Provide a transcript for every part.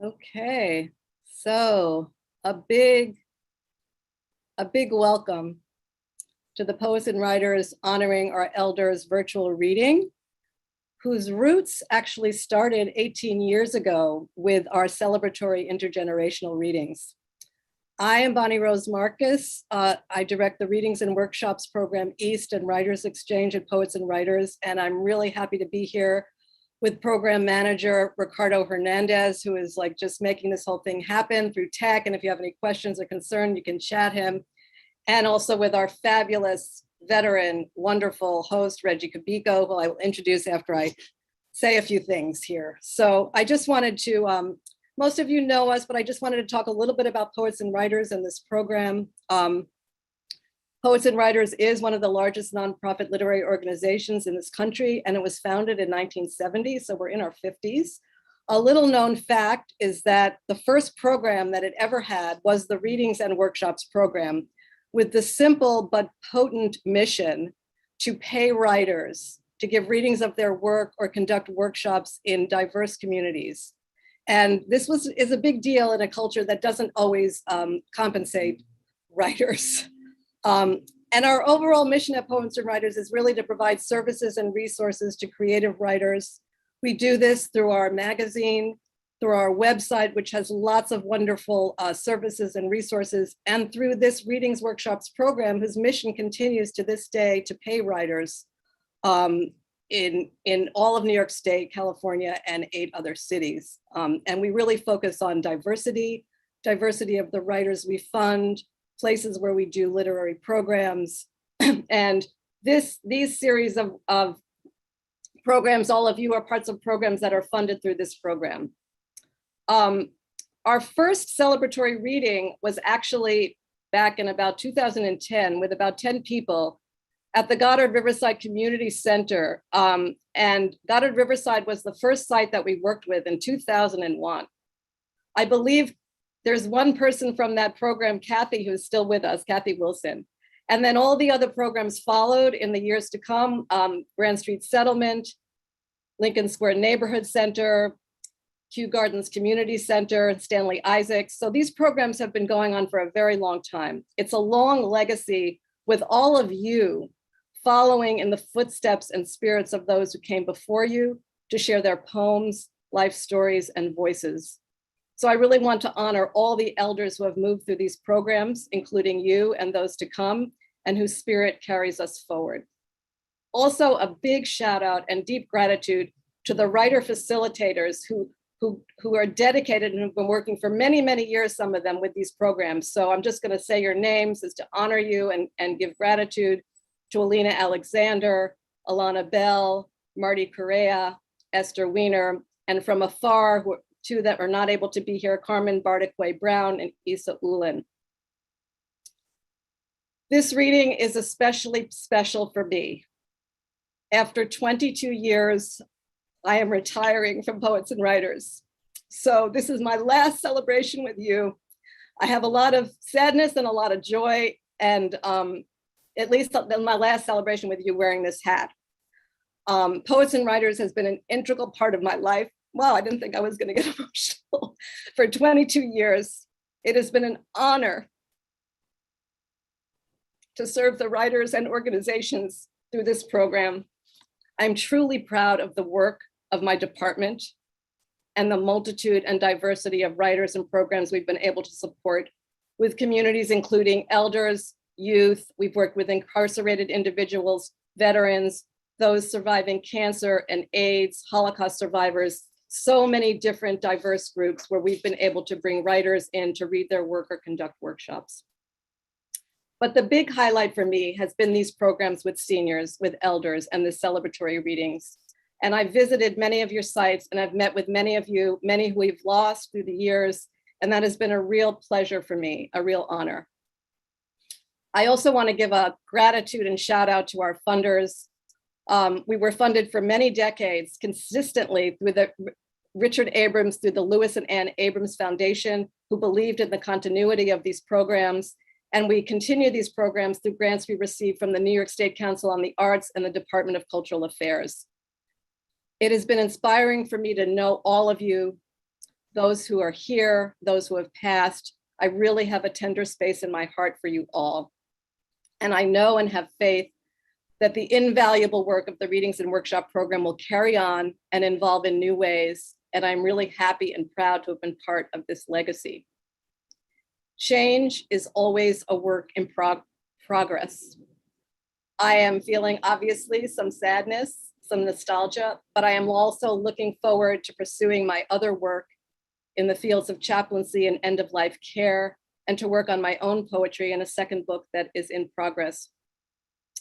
Okay, so a big welcome to the Poets and Writers Honoring Our Elders virtual reading, whose roots actually started 18 years ago with our celebratory intergenerational readings. I am Bonnie Rose Marcus. I direct the Readings and Workshops program East and Writers Exchange at Poets and Writers, and I'm really happy to be here with program manager Ricardo Hernandez, who is like just making this whole thing happen through tech. And if you have any questions or concern, you can chat him. And also with our fabulous veteran, wonderful host, Regie Cabico, who I will introduce after I say a few things here. So I just wanted to, most of you know us, but I just wanted to talk a little bit about Poets and Writers and this program. Poets and Writers is one of the largest nonprofit literary organizations in this country, and it was founded in 1970, so we're in our 50s. A little known fact is that the first program that it ever had was the Readings and Workshops program, with the simple but potent mission to pay writers to give readings of their work or conduct workshops in diverse communities. And this is a big deal in a culture that doesn't always compensate writers. And our overall mission at Poets and Writers is really to provide services and resources to creative writers. We do this through our magazine, through our website, which has lots of wonderful services and resources, and through this Readings Workshops program, whose mission continues to this day to pay writers in all of New York State, California, and 8 other cities. And we really focus on diversity of the writers we fund, places where we do literary programs. And these series of programs, all of you are parts of programs that are funded through this program. Our first celebratory reading was actually back in about 2010 with about 10 people at the Goddard Riverside Community Center. And Goddard Riverside was the first site that we worked with in 2001. I believe there's one person from that program, Kathy, who's still with us, Kathy Wilson. And then all the other programs followed in the years to come, Grand Street Settlement, Lincoln Square Neighborhood Center, Kew Gardens Community Center, Stanley Isaacs. So these programs have been going on for a very long time. It's a long legacy with all of you following in the footsteps and spirits of those who came before you to share their poems, life stories, and voices. So I really want to honor all the elders who have moved through these programs, including you and those to come, and whose spirit carries us forward. Also, a big shout out and deep gratitude to the writer facilitators who are dedicated and have been working for many, many years, some of them, with these programs. So I'm just going to say your names is to honor you and give gratitude to Alina Alexander, Alana Bell, Marty Correa, Esther Weiner, and from afar, two that are not able to be here, Carmen Bardaquay Brown and Isa Ulan. This reading is especially special for me. After 22 years, I am retiring from Poets and Writers. So this is my last celebration with you. I have a lot of sadness and a lot of joy, and at least my last celebration with you wearing this hat. Poets and Writers has been an integral part of my life. Wow, I didn't think I was going to get emotional. For 22 years, it has been an honor to serve the writers and organizations through this program. I'm truly proud of the work of my department and the multitude and diversity of writers and programs we've been able to support with communities including elders, youth. We've worked with incarcerated individuals, veterans, those surviving cancer and AIDS, Holocaust survivors, so many different diverse groups where we've been able to bring writers in to read their work or conduct workshops. But the big highlight for me has been these programs with seniors, with elders, and the celebratory readings. And I've visited many of your sites, and I've met with many of you, many who we've lost through the years, and that has been a real pleasure for me, a real honor. I also want to give a gratitude and shout out to our funders. We were funded for many decades consistently through the Richard Abrams, through the Lewis and Ann Abrams Foundation, who believed in the continuity of these programs. And we continue these programs through grants we receive from the New York State Council on the Arts and the Department of Cultural Affairs. It has been inspiring for me to know all of you, those who are here, those who have passed. I really have a tender space in my heart for you all. And I know and have faith that the invaluable work of the Readings and Workshop program will carry on and evolve in new ways. And I'm really happy and proud to have been part of this legacy. Change is always a work in progress. I am feeling obviously some sadness, some nostalgia, but I am also looking forward to pursuing my other work in the fields of chaplaincy and end-of-life care, and to work on my own poetry and a second book that is in progress.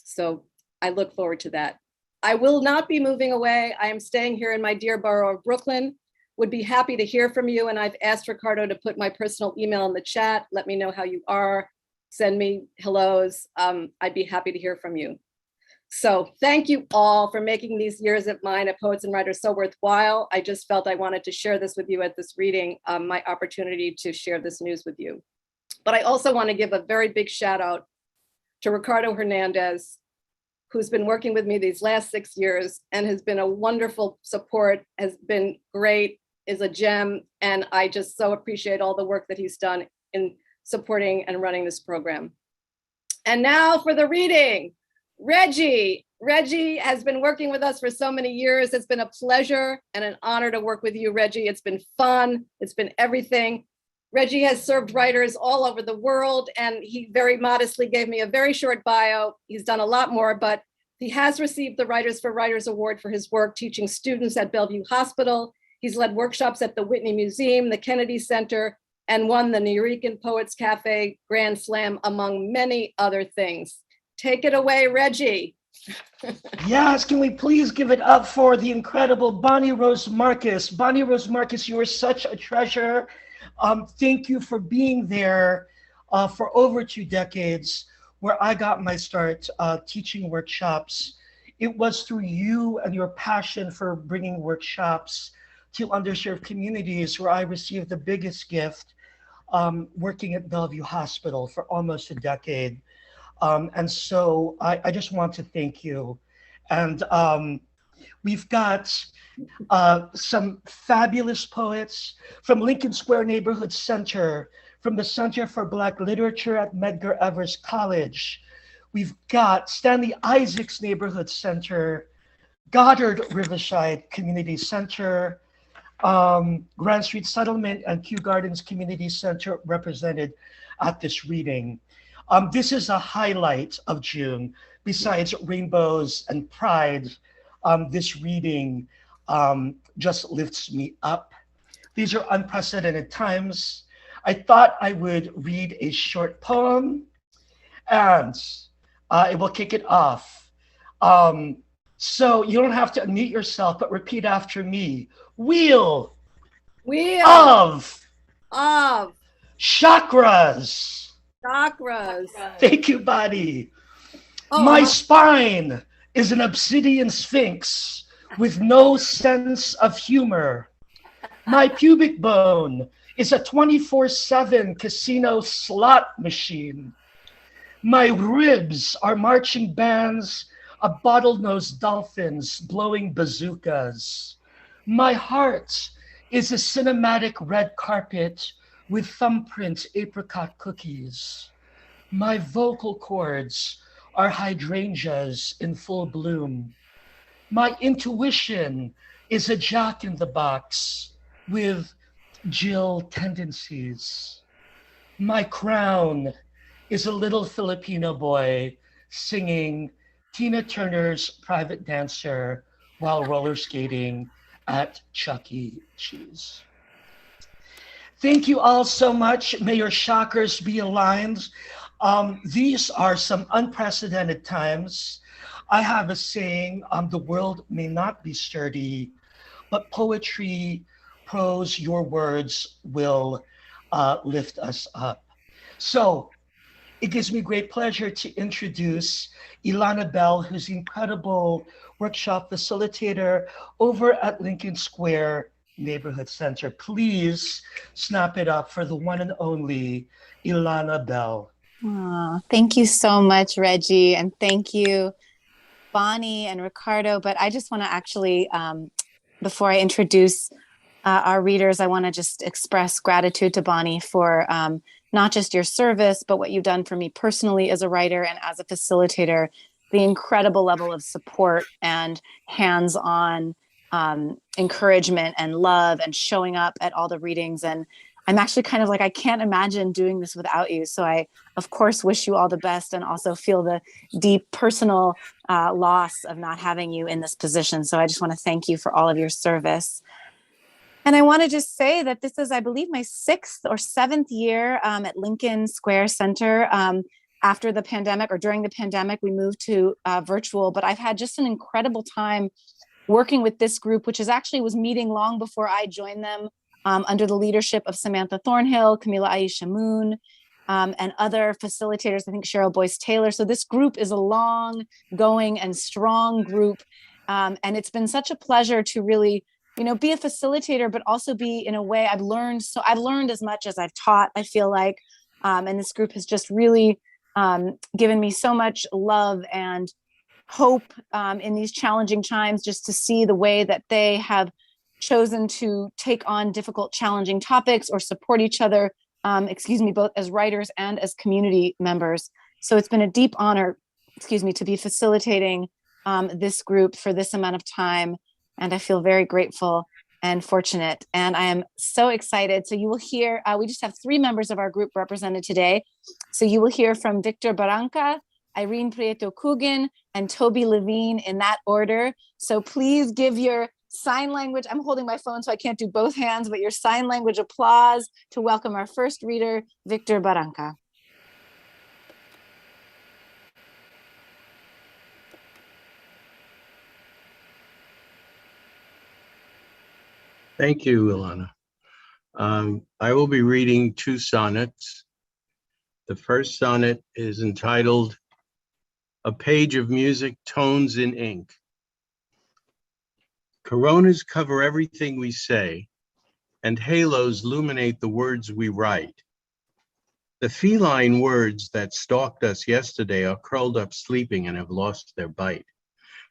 So I look forward to that. I will not be moving away. I am staying here in my dear borough of Brooklyn. Would be happy to hear from you. And I've asked Ricardo to put my personal email in the chat. Let me know how you are. Send me hellos. I'd be happy to hear from you. So thank you all for making these years of mine at Poets and Writers so worthwhile. I just felt I wanted to share this with you at this reading, my opportunity to share this news with you. But I also want to give a very big shout out to Ricardo Hernandez, who's been working with me these last 6 years and has been a wonderful support, has been great, is a gem. And I just so appreciate all the work that he's done in supporting and running this program. And now for the reading. Regie. Regie has been working with us for so many years. It's been a pleasure and an honor to work with you, Regie. It's been fun. It's been everything. Regie has served writers all over the world, and he very modestly gave me a very short bio. He's done a lot more, but he has received the Writers for Writers Award for his work teaching students at Bellevue Hospital. He's led workshops at the Whitney Museum, the Kennedy Center, and won the Nuyorican Poets Cafe Grand Slam, among many other things. Take it away, Regie. Yes, can we please give it up for the incredible Bonnie Rose Marcus. Bonnie Rose Marcus, you are such a treasure. Thank you for being there for over 2 decades, where I got my start teaching workshops. It was through you and your passion for bringing workshops to underserved communities where I received the biggest gift, working at Bellevue Hospital for almost a decade. And so I just want to thank you. And we've got some fabulous poets from Lincoln Square Neighborhood Center, from the Center for Black Literature at Medgar Evers College. We've got Stanley Isaacs Neighborhood Center, Goddard Riverside Community Center, Grand Street Settlement and Kew Gardens Community Center represented at this reading. This is a highlight of June. Besides rainbows and pride, this reading just lifts me up. These are unprecedented times. I thought I would read a short poem, and it will kick it off. So you don't have to unmute yourself, but repeat after me. Wheel of chakras. Thank you, Bonnie. My spine is an obsidian sphinx with no sense of humor. My pubic bone is a 24/7 casino slot machine. My ribs are marching bands of bottlenose dolphins blowing bazookas. My heart is a cinematic red carpet with thumbprint apricot cookies. My vocal cords are hydrangeas in full bloom. My intuition is a jack in the box with Jill tendencies. My crown is a little Filipino boy singing Tina Turner's Private Dancer while roller skating at Chuck E. Cheese. Thank you all so much. May your chakras be aligned. These are some unprecedented times. I have a saying, the world may not be sturdy, but poetry, prose, your words will lift us up. So it gives me great pleasure to introduce Ilana Bell, who's the incredible workshop facilitator over at Lincoln Square Neighborhood Center. Please snap it up for the one and only Ilana Bell. Oh, thank you so much, Regie, and thank you, Bonnie and Ricardo. But I just want to actually, before I introduce our readers, I want to just express gratitude to Bonnie for not just your service, but what you've done for me personally as a writer and as a facilitator, the incredible level of support and hands-on encouragement and love and showing up at all the readings. And I'm actually kind of like, I can't imagine doing this without you. So I, of course, wish you all the best and also feel the deep personal loss of not having you in this position. So I just want to thank you for all of your service. And I want to just say that this is, I believe, my 6th or 7th year at Lincoln Square Center. After the pandemic or during the pandemic, we moved to virtual, but I've had just an incredible time working with this group, which was meeting long before I joined them, under the leadership of Samantha Thornhill, Camila Aisha Moon, and other facilitators, I think Cheryl Boyce Taylor. So this group is a long going and strong group. And it's been such a pleasure to really, be a facilitator, but also be, in a way, I've learned as much as I've taught, I feel like. And this group has just really given me so much love and hope in these challenging times, just to see the way that they have chosen to take on difficult, challenging topics or support each other, both as writers and as community members. So it's been a deep honor, to be facilitating this group for this amount of time. And I feel very grateful and fortunate. And I am so excited. So you will hear, we just have 3 members of our group represented today. So you will hear from Victor Barranca, Irene Prieto Coogan, and Toby Levine in that order. So please give your sign language. I'm holding my phone, so I can't do both hands, but your sign language applause to welcome our first reader, Victor Barranca. Thank you, Ilana. I will be reading 2 sonnets. The first sonnet is entitled, A Page of Music, Tones in Ink. Coronas cover everything we say, and halos illuminate the words we write. The feline words that stalked us yesterday are curled up sleeping and have lost their bite.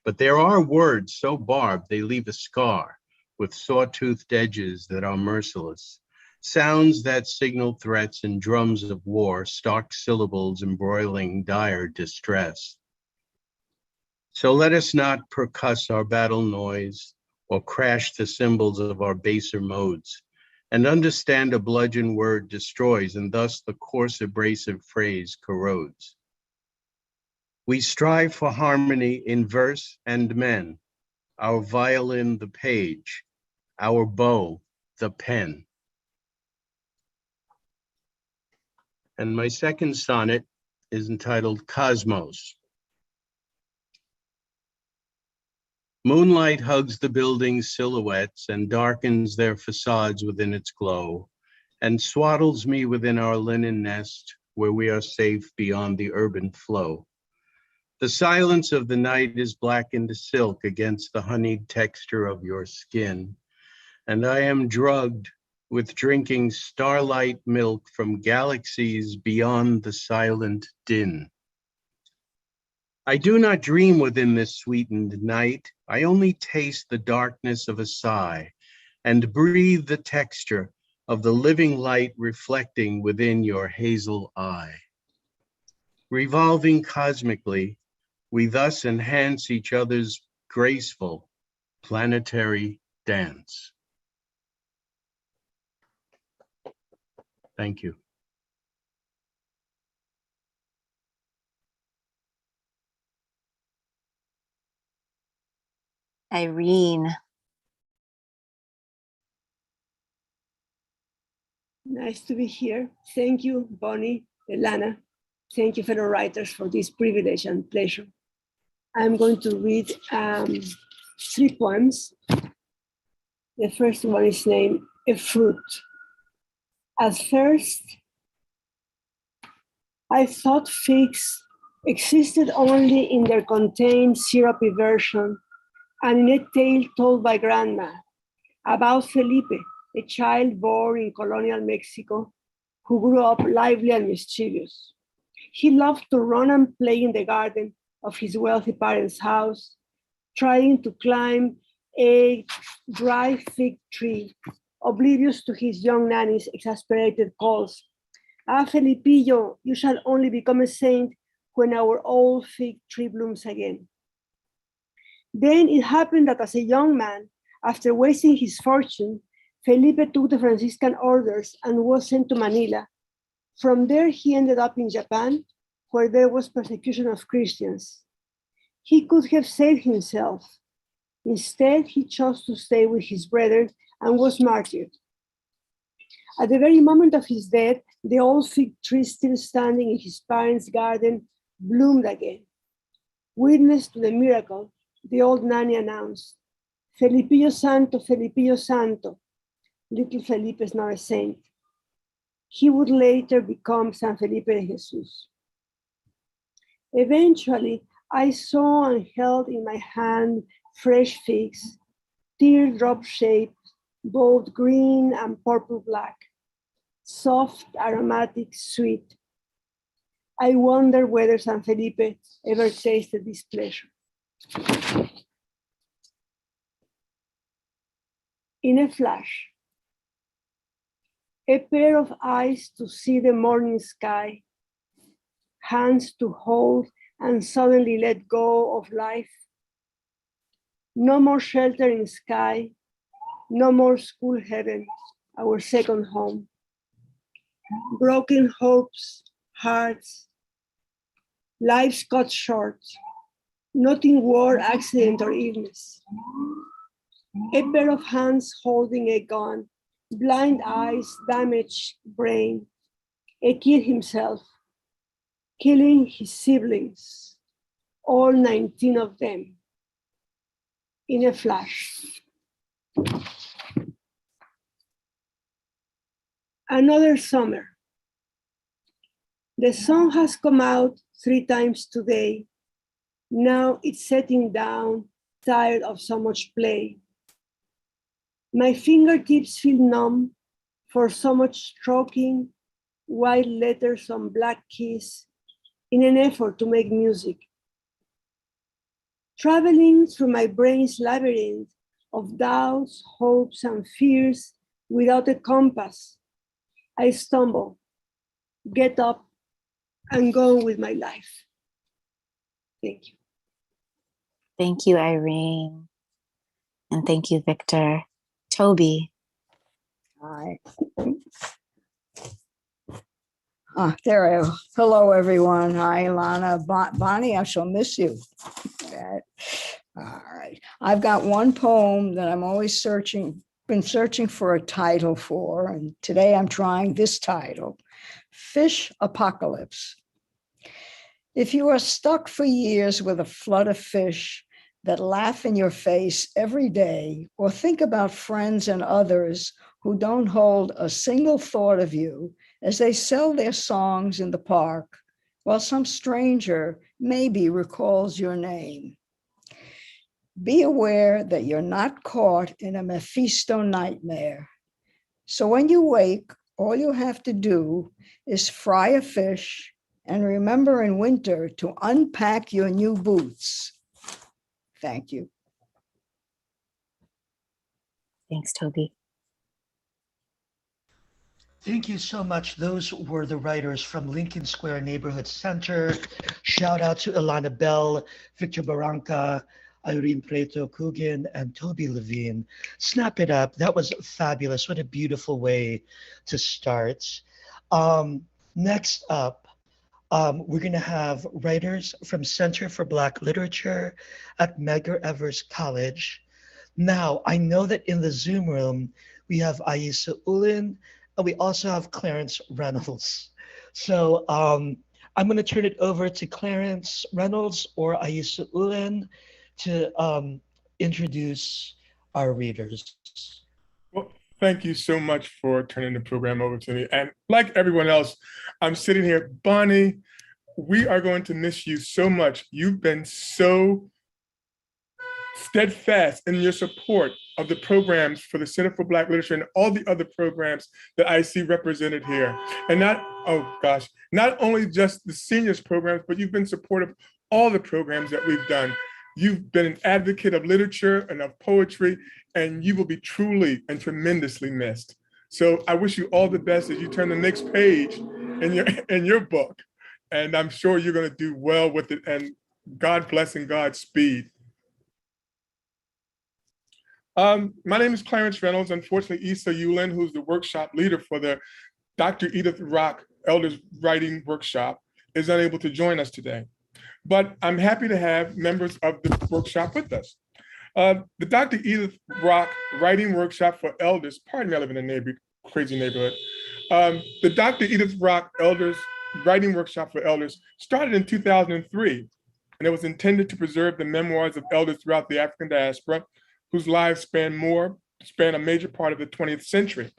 But there are words so barbed they leave a scar, with saw-toothed edges that are merciless, sounds that signal threats and drums of war, stock syllables embroiling dire distress. So let us not percuss our battle noise or crash the cymbals of our baser modes, and understand a bludgeon word destroys, and thus the coarse abrasive phrase corrodes. We strive for harmony in verse and men, our violin the page, our bow the pen. And my second sonnet is entitled Cosmos. Moonlight hugs the building's silhouettes and darkens their facades within its glow, and swaddles me within our linen nest where we are safe beyond the urban flow. The silence of the night is blackened silk against the honeyed texture of your skin, and I am drugged with drinking starlight milk from galaxies beyond the silent din. I do not dream within this sweetened night. I only taste the darkness of a sigh and breathe the texture of the living light reflecting within your hazel eye. Revolving cosmically, we thus enhance each other's graceful planetary dance. Thank you. Irene. Nice to be here. Thank you, Bonnie, Ilana. Thank you, fellow writers, for this privilege and pleasure. I'm going to read 3 poems. The first one is named A Fruit. At first, I thought figs existed only in their contained syrupy version and in a tale told by Grandma about Felipe, a child born in colonial Mexico who grew up lively and mischievous. He loved to run and play in the garden of his wealthy parents' house, trying to climb egg dry fig tree, oblivious to his young nanny's exasperated calls. Ah, Felipillo, you shall only become a saint when our old fig tree blooms again. Then it happened that as a young man, after wasting his fortune, Felipe took the Franciscan orders and was sent to Manila. From there, he ended up in Japan, where there was persecution of Christians. He could have saved himself. Instead, he chose to stay with his brother and was martyred. At the very moment of his death, the old fig tree still standing in his parents' garden bloomed again. Witness to the miracle, the old nanny announced, Felipillo Santo, Felipillo Santo. Little Felipe is not a saint. He would later become San Felipe de Jesus. Eventually, I saw and held in my hand fresh figs, teardrop shaped, both green and purple black, soft, aromatic, sweet. I wonder whether San Felipe ever tasted this pleasure. In a flash, a pair of eyes to see the morning sky, hands to hold and suddenly let go of life. No more sheltering sky, no more school heaven, our second home. Broken hopes, hearts, lives cut short, not in war, accident, or illness. A pair of hands holding a gun, blind eyes, damaged brain, a kid himself, killing his siblings, all 19 of them, in a flash. Another summer. The sun has come out 3 times today. Now it's setting down, tired of so much play. My fingertips feel numb for so much stroking, white letters on black keys in an effort to make music. Traveling through my brain's labyrinth of doubts, hopes, and fears without a compass, I stumble, get up, and go with my life. Thank you. Thank you, Irene. And thank you, Victor. Toby. Hi. There I go. Hello, everyone. Hi, Ilana. Bonnie, I shall miss you. All right. I've got one poem that I'm always been searching for a title for, and today I'm trying this title, Fish Apocalypse. If you are stuck for years with a flood of fish that laugh in your face every day, or think about friends and others who don't hold a single thought of you as they sell their songs in the park, while some stranger maybe recalls your name. Be aware that you're not caught in a Mephisto nightmare. So when you wake, all you have to do is fry a fish and remember in winter to unpack your new boots. Thank you. Thanks, Toby. Thank you so much. Those were the writers from Lincoln Square Neighborhood Center. Shout out to Ilana Bell, Victor Barranca, Irene Preto Coogan, and Toby Levine. Snap it up. That was fabulous. What a beautiful way to start. Next up, we're going to have writers from Center for Black Literature at Medgar Evers College. Now, I know that in the Zoom room, we have Aisa Ulin, and we also have Clarence Reynolds. So I'm going to turn it over to Clarence Reynolds or Aisa Ulin to introduce our readers. Well, thank you so much for turning the program over to me. And like everyone else, I'm sitting here. Bonnie, we are going to miss you so much. You've been so steadfast in your support of the programs for the Center for Black Literature and all the other programs that I see represented here. And not only just the seniors programs, but you've been supportive of all the programs that we've done. You've been an advocate of literature and of poetry, and you will be truly and tremendously missed. So I wish you all the best as you turn the next page in your book. And I'm sure you're going to do well with it. And God bless and Godspeed. My name is Clarence Reynolds. Unfortunately, Issa Yulin, who's the workshop leader for the Dr. Edith Rock Elders Writing Workshop, is unable to join us today. But I'm happy to have members of the workshop with us. The Dr. Edith Rock Writing Workshop for Elders, pardon me, I live in a crazy neighborhood. The Dr. Edith Rock Elders Writing Workshop for Elders started in 2003, and it was intended to preserve the memoirs of elders throughout the African diaspora, whose lives span a major part of the 20th century.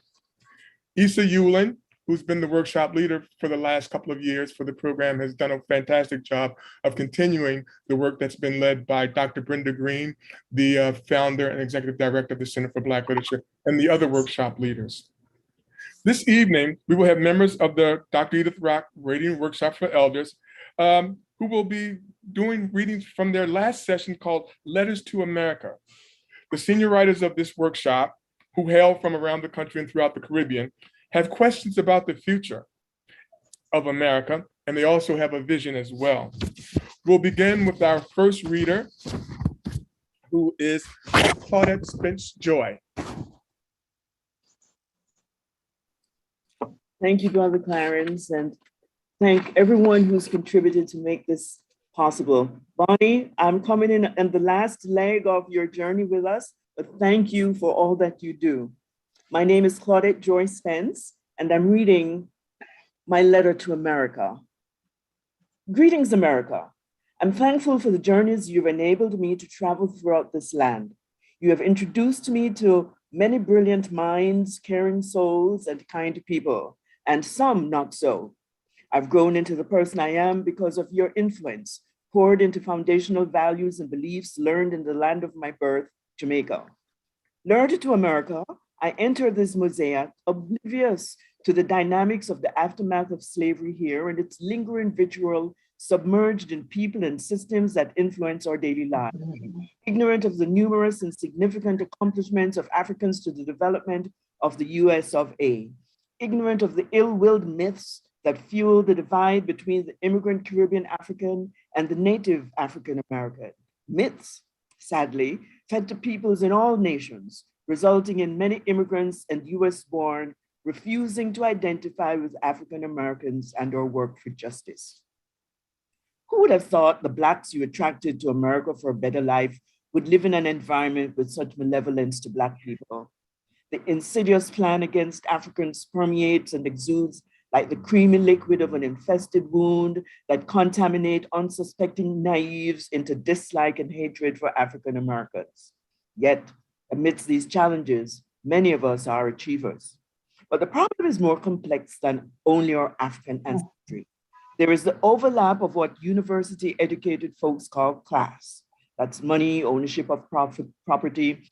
Issa Yulin, who's been the workshop leader for the last couple of years for the program, has done a fantastic job of continuing the work that's been led by Dr. Brenda Green, the founder and executive director of the Center for Black Literature, and the other workshop leaders. This evening, we will have members of the Dr. Edith Rock Writing Workshop for Elders, who will be doing readings from their last session called Letters to America. The senior writers of this workshop, who hail from around the country and throughout the Caribbean, have questions about the future of America, and they also have a vision as well. We'll begin with our first reader, who is Claudette Spence Joy. Thank you, Brother Clarence, and thank everyone who's contributed to make this possible. Bonnie, I'm coming in the last leg of your journey with us, but thank you for all that you do. My name is Claudette Joy Spence, and I'm reading my letter to America. Greetings, America. I'm thankful for the journeys you've enabled me to travel throughout this land. You have introduced me to many brilliant minds, caring souls, and kind people, and some not so. I've grown into the person I am because of your influence, poured into foundational values and beliefs learned in the land of my birth, Jamaica. Lured to America, I enter this mosaic oblivious to the dynamics of the aftermath of slavery here and its lingering ritual submerged in people and systems that influence our daily lives. Ignorant of the numerous and significant accomplishments of Africans to the development of the US of A. Ignorant of the ill-willed myths that fuel the divide between the immigrant Caribbean African and the native African American. Myths, sadly, fed to peoples in all nations, resulting in many immigrants and US-born refusing to identify with African Americans and or work for justice. Who would have thought the Blacks you attracted to America for a better life would live in an environment with such malevolence to Black people? The insidious plan against Africans permeates and exudes like the creamy liquid of an infested wound that contaminate unsuspecting naives into dislike and hatred for African Americans. Yet, amidst these challenges, many of us are achievers. But the problem is more complex than only our African ancestry. There is the overlap of what university-educated folks call class. That's money, ownership of property,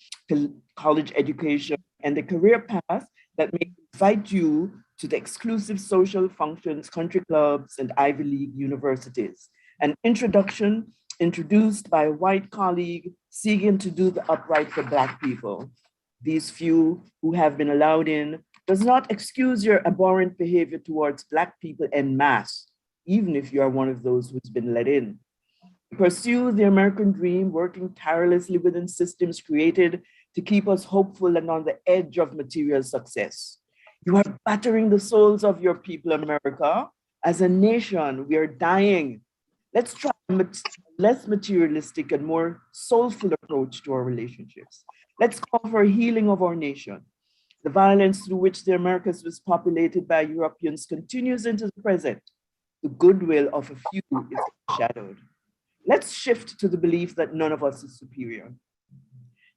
college education, and the career path that may invite you to the exclusive social functions, country clubs, and Ivy League universities. An introduction introduced by a white colleague seeking to do the upright for Black people. These few who have been allowed in does not excuse your abhorrent behavior towards Black people en masse, even if you are one of those who's been let in. Pursue the American dream, working tirelessly within systems created to keep us hopeful and on the edge of material success. You are battering the souls of your people, America. As a nation, we are dying. Let's try a less materialistic and more soulful approach to our relationships. Let's call for a healing of our nation. The violence through which the Americas was populated by Europeans continues into the present. The goodwill of a few is shadowed. Let's shift to the belief that none of us is superior.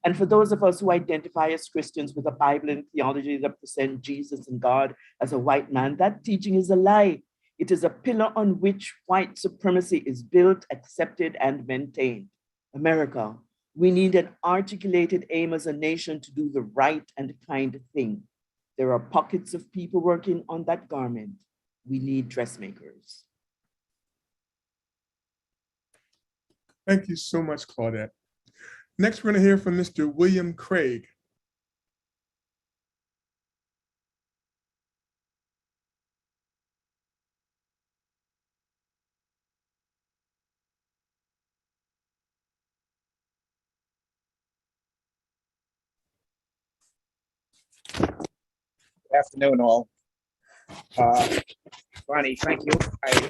And for those of us who identify as Christians with a Bible and theology that present Jesus and God as a white man, that teaching is a lie. It is a pillar on which white supremacy is built, accepted, and maintained. America, we need an articulated aim as a nation to do the right and kind thing. There are pockets of people working on that garment. We need dressmakers. Thank you so much, Claudette. Next, we're going to hear from Mr. William Craig. Afternoon, all. Bonnie, thank you. I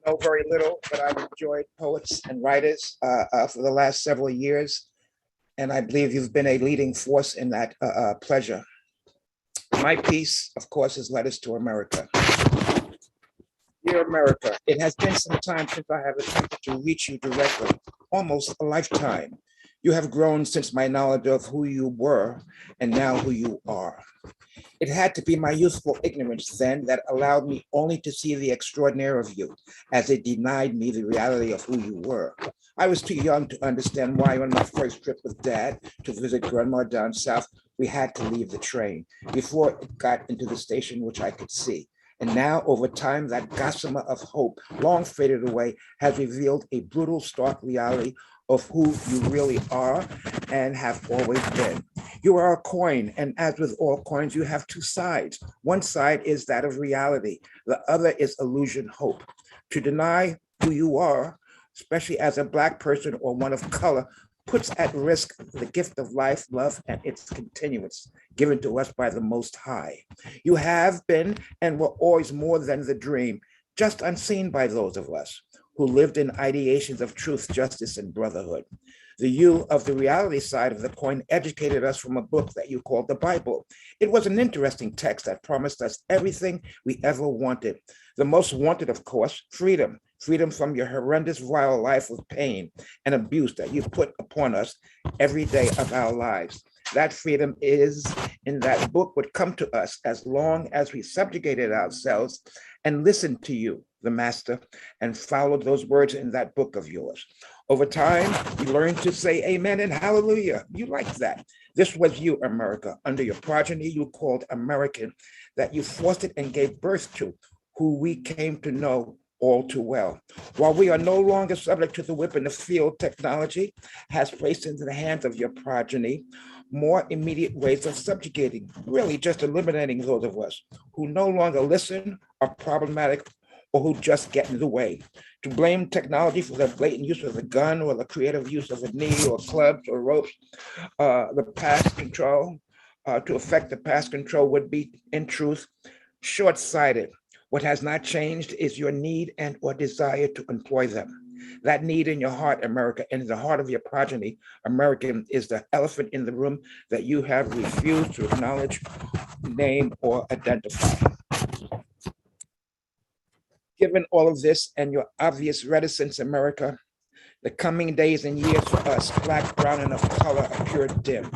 know very little, but I've enjoyed poets and writers for the last several years, and I believe you've been a leading force in that pleasure. My piece, of course, is Letters to America. Dear America, it has been some time since I have attempted to reach you directly, almost a lifetime. You have grown since my knowledge of who you were and now who you are. It had to be my youthful ignorance then that allowed me only to see the extraordinary of you, as it denied me the reality of who you were. I was too young to understand why on my first trip with Dad to visit Grandma down south, we had to leave the train before it got into the station, which I could see. And now, over time, that gossamer of hope, long faded away, has revealed a brutal, stark reality of who you really are and have always been. You are a coin, and as with all coins, you have two sides. One side is that of reality. The other is illusion, hope. To deny who you are, especially as a Black person or one of color, puts at risk the gift of life, love, and its continuance given to us by the Most High. You have been and were always more than the dream, just unseen by those of us who lived in ideations of truth, justice, and brotherhood. The you of the reality side of the coin educated us from a book that you called the Bible. It was an interesting text that promised us everything we ever wanted. The most wanted, of course, freedom. Freedom from your horrendous, vile life of pain and abuse that you put upon us every day of our lives. That freedom is in that book would come to us as long as we subjugated ourselves and listened to you, the Master, and followed those words in that book of yours. Over time, you learned to say amen and hallelujah. You liked that. This was you, America, under your progeny you called American, that you fostered and gave birth to, who we came to know all too well. While we are no longer subject to the whip in the field, technology has placed into the hands of your progeny more immediate ways of subjugating, really just eliminating those of us who no longer listen, are problematic, or who just get in the way. To blame technology for the blatant use of the gun or the creative use of a knee or clubs or ropes, the past control, to affect the past control would be, in truth, short-sighted. What has not changed is your need and or desire to employ them. That need in your heart, America, and in the heart of your progeny, American, is the elephant in the room that you have refused to acknowledge, name, or identify. Given all of this and your obvious reticence, America, the coming days and years for us, Black, brown, and of color, appear dim.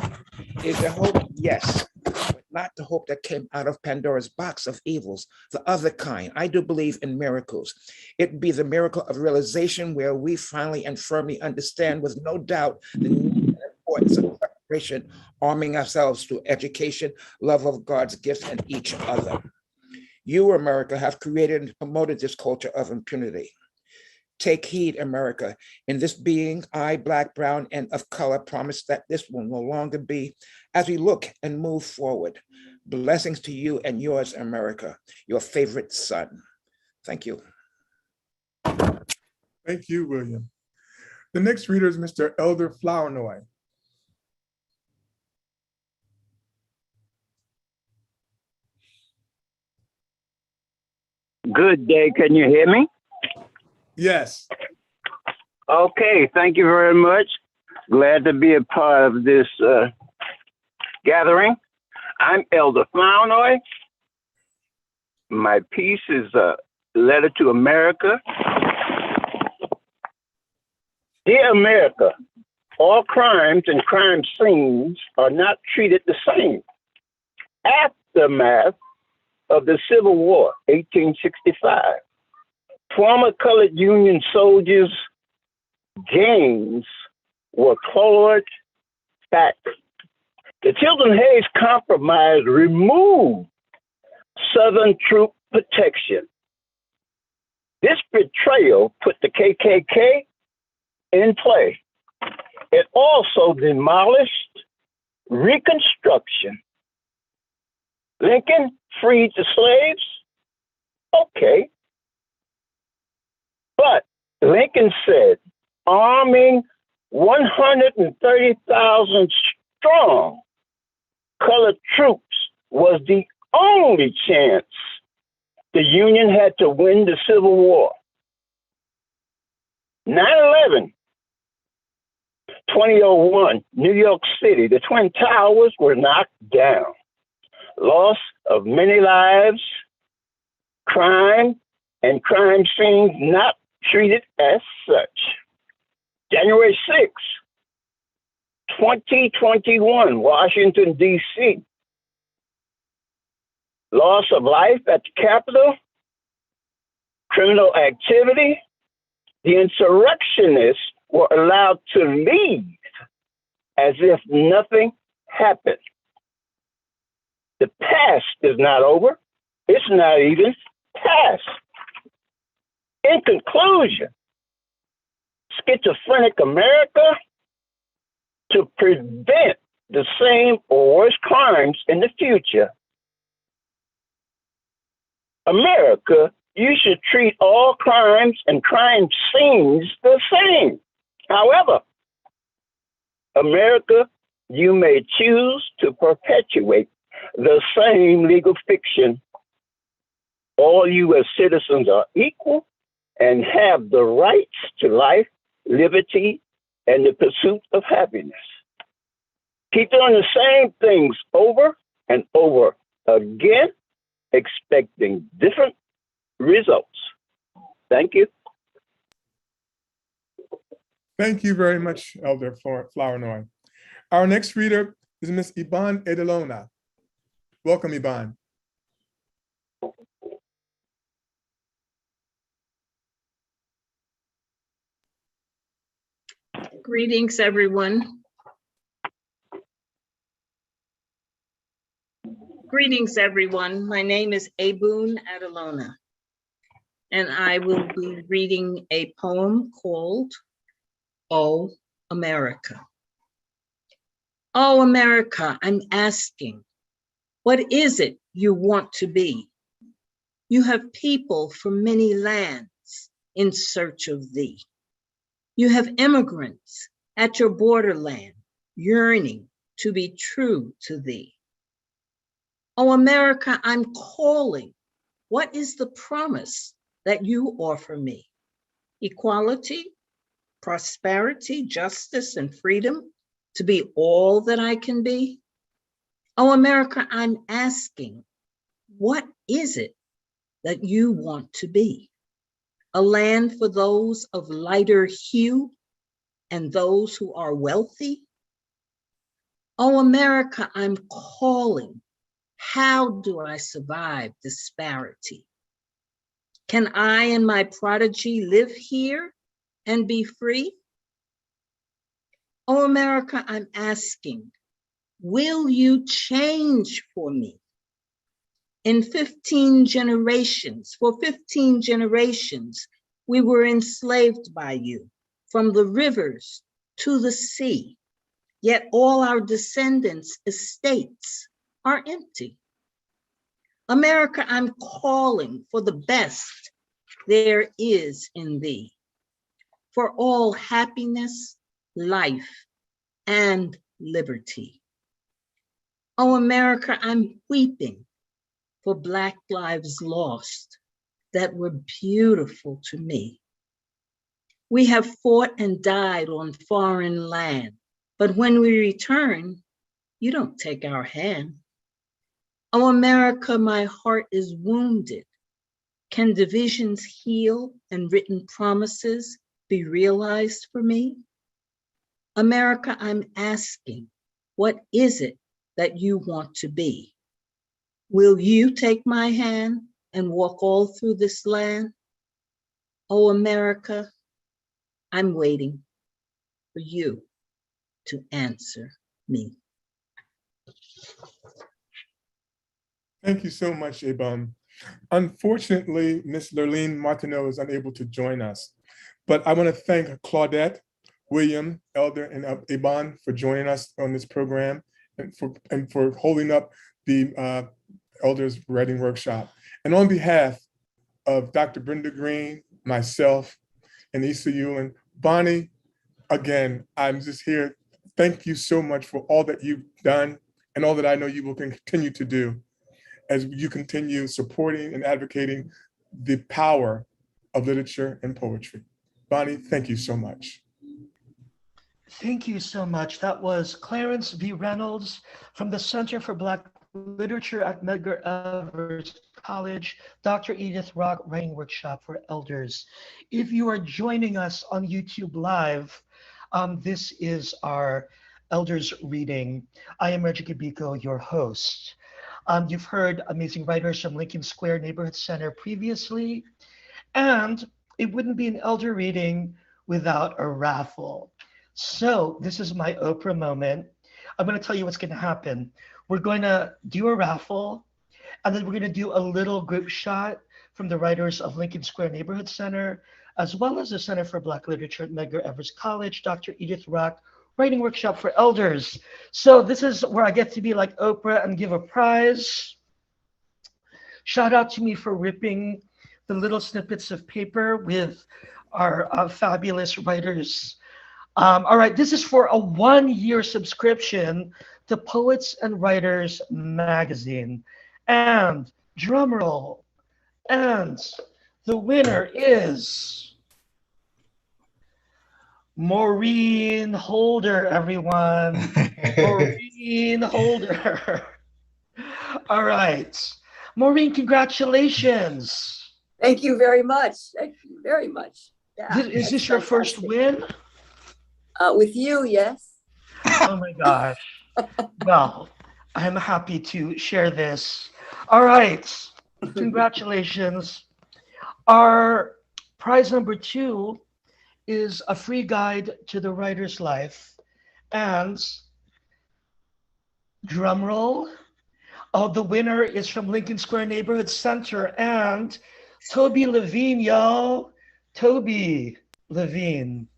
Is there hope? Yes, but not the hope that came out of Pandora's box of evils, the other kind. I do believe in miracles. It'd be the miracle of realization where we finally and firmly understand with no doubt the need and importance of preparation, arming ourselves through education, love of God's gifts, and each other. You, America, have created and promoted this culture of impunity. Take heed, America. In this being, I, Black, brown, and of color, promise that this will no longer be as we look and move forward. Blessings to you and yours, America, your favorite son. Thank you. Thank you, William. The next reader is Mr. Elder Flournoy. Good day. Can you hear me? Yes. Okay. Thank you very much. Glad to be a part of this gathering. I'm Elder Flournoy. My piece is a letter to America. Dear America, all crimes and crime scenes are not treated the same. Aftermath of the Civil War, 1865. Former colored Union soldiers' gains were clawed back. The Tilden Hayes Compromise removed Southern troop protection. This betrayal put the KKK in play. It also demolished Reconstruction. Lincoln freed the slaves? Okay. But Lincoln said arming 130,000 strong colored troops was the only chance the Union had to win the Civil War. 9/11, 2001, New York City, the Twin Towers were knocked down. Loss of many lives, crime, and crime scenes not treated as such. January 6th, 2021, Washington, D.C. Loss of life at the Capitol, criminal activity. The insurrectionists were allowed to leave as if nothing happened. The past is not over. It's not even past. In conclusion, schizophrenic America, to prevent the same or worse crimes in the future. America, you should treat all crimes and crime scenes the same. However, America, you may choose to perpetuate the same legal fiction. All U.S. citizens are equal and have the rights to life, liberty, and the pursuit of happiness. Keep doing the same things over and over again, expecting different results. Thank you. Thank you very much, Elder Flournoy. Our next reader is Miss Iban Edelona. Welcome, Iban. Greetings, everyone. Greetings, everyone. My name is Abun Adelona, and I will be reading a poem called Oh, America. Oh, America, I'm asking, what is it you want to be? You have people from many lands in search of thee. You have immigrants at your borderland yearning to be true to thee. Oh, America, I'm calling. What is the promise that you offer me? Equality, prosperity, justice, and freedom to be all that I can be? Oh, America, I'm asking, what is it that you want to be? A land for those of lighter hue and those who are wealthy? Oh, America, I'm calling. How do I survive disparity? Can I and my prodigy live here and be free? Oh, America, I'm asking, will you change for me? In 15 generations, for 15 generations, we were enslaved by you, from the rivers to the sea, yet all our descendants' estates are empty. America, I'm calling for the best there is in thee, for all happiness, life, and liberty. Oh, America, I'm weeping for Black lives lost that were beautiful to me. We have fought and died on foreign land, but when we return, you don't take our hand. Oh, America, my heart is wounded. Can divisions heal and written promises be realized for me? America, I'm asking, what is it that you want to be? Will you take my hand and walk all through this land? Oh, America, I'm waiting for you to answer me. Thank you so much, Iban. Unfortunately, Ms. Lurleen Martineau is unable to join us, but I want to thank Claudette, William, Elder, and Iban for joining us on this program and for holding up the Elders Writing Workshop. And on behalf of Dr. Brenda Green, myself, and Issa Yulin, Bonnie, again, I'm just here. Thank you so much for all that you've done and all that I know you will continue to do as you continue supporting and advocating the power of literature and poetry. Bonnie, thank you so much. Thank you so much. That was Clarence V. Reynolds from the Center for Black Literature at Medgar College, Dr. Edith Rock Writing Workshop for Elders. If you are joining us on YouTube Live, this is our Elders reading. I am Regie Cabico, your host. You've heard amazing writers from Lincoln Square Neighborhood Center previously, and it wouldn't be an Elder reading without a raffle. So this is my Oprah moment. I'm going to tell you what's going to happen. We're going to do a raffle, and then we're going to do a little group shot from the writers of Lincoln Square Neighborhood Center, as well as the Center for Black Literature at Medgar Evers College, Dr. Edith Rock Writing Workshop for Elders. So this is where I get to be like Oprah and give a prize. Shout out to me for ripping the little snippets of paper with our fabulous writers. All right, this is for a 1-year subscription to Poets and Writers magazine. And drumroll, and the winner is Maureen Holder, everyone. Maureen Holder. All right. Maureen, congratulations. Thank you very much. Thank you very much. Yeah, Is this your first win? With you, yes. Oh my gosh. Well, I'm happy to share this. All right. Congratulations. Our prize number 2 is a free guide to the writer's life. And drum roll. Oh, the winner is from Lincoln Square Neighborhood Center and Toby Levine, y'all. Toby Levine,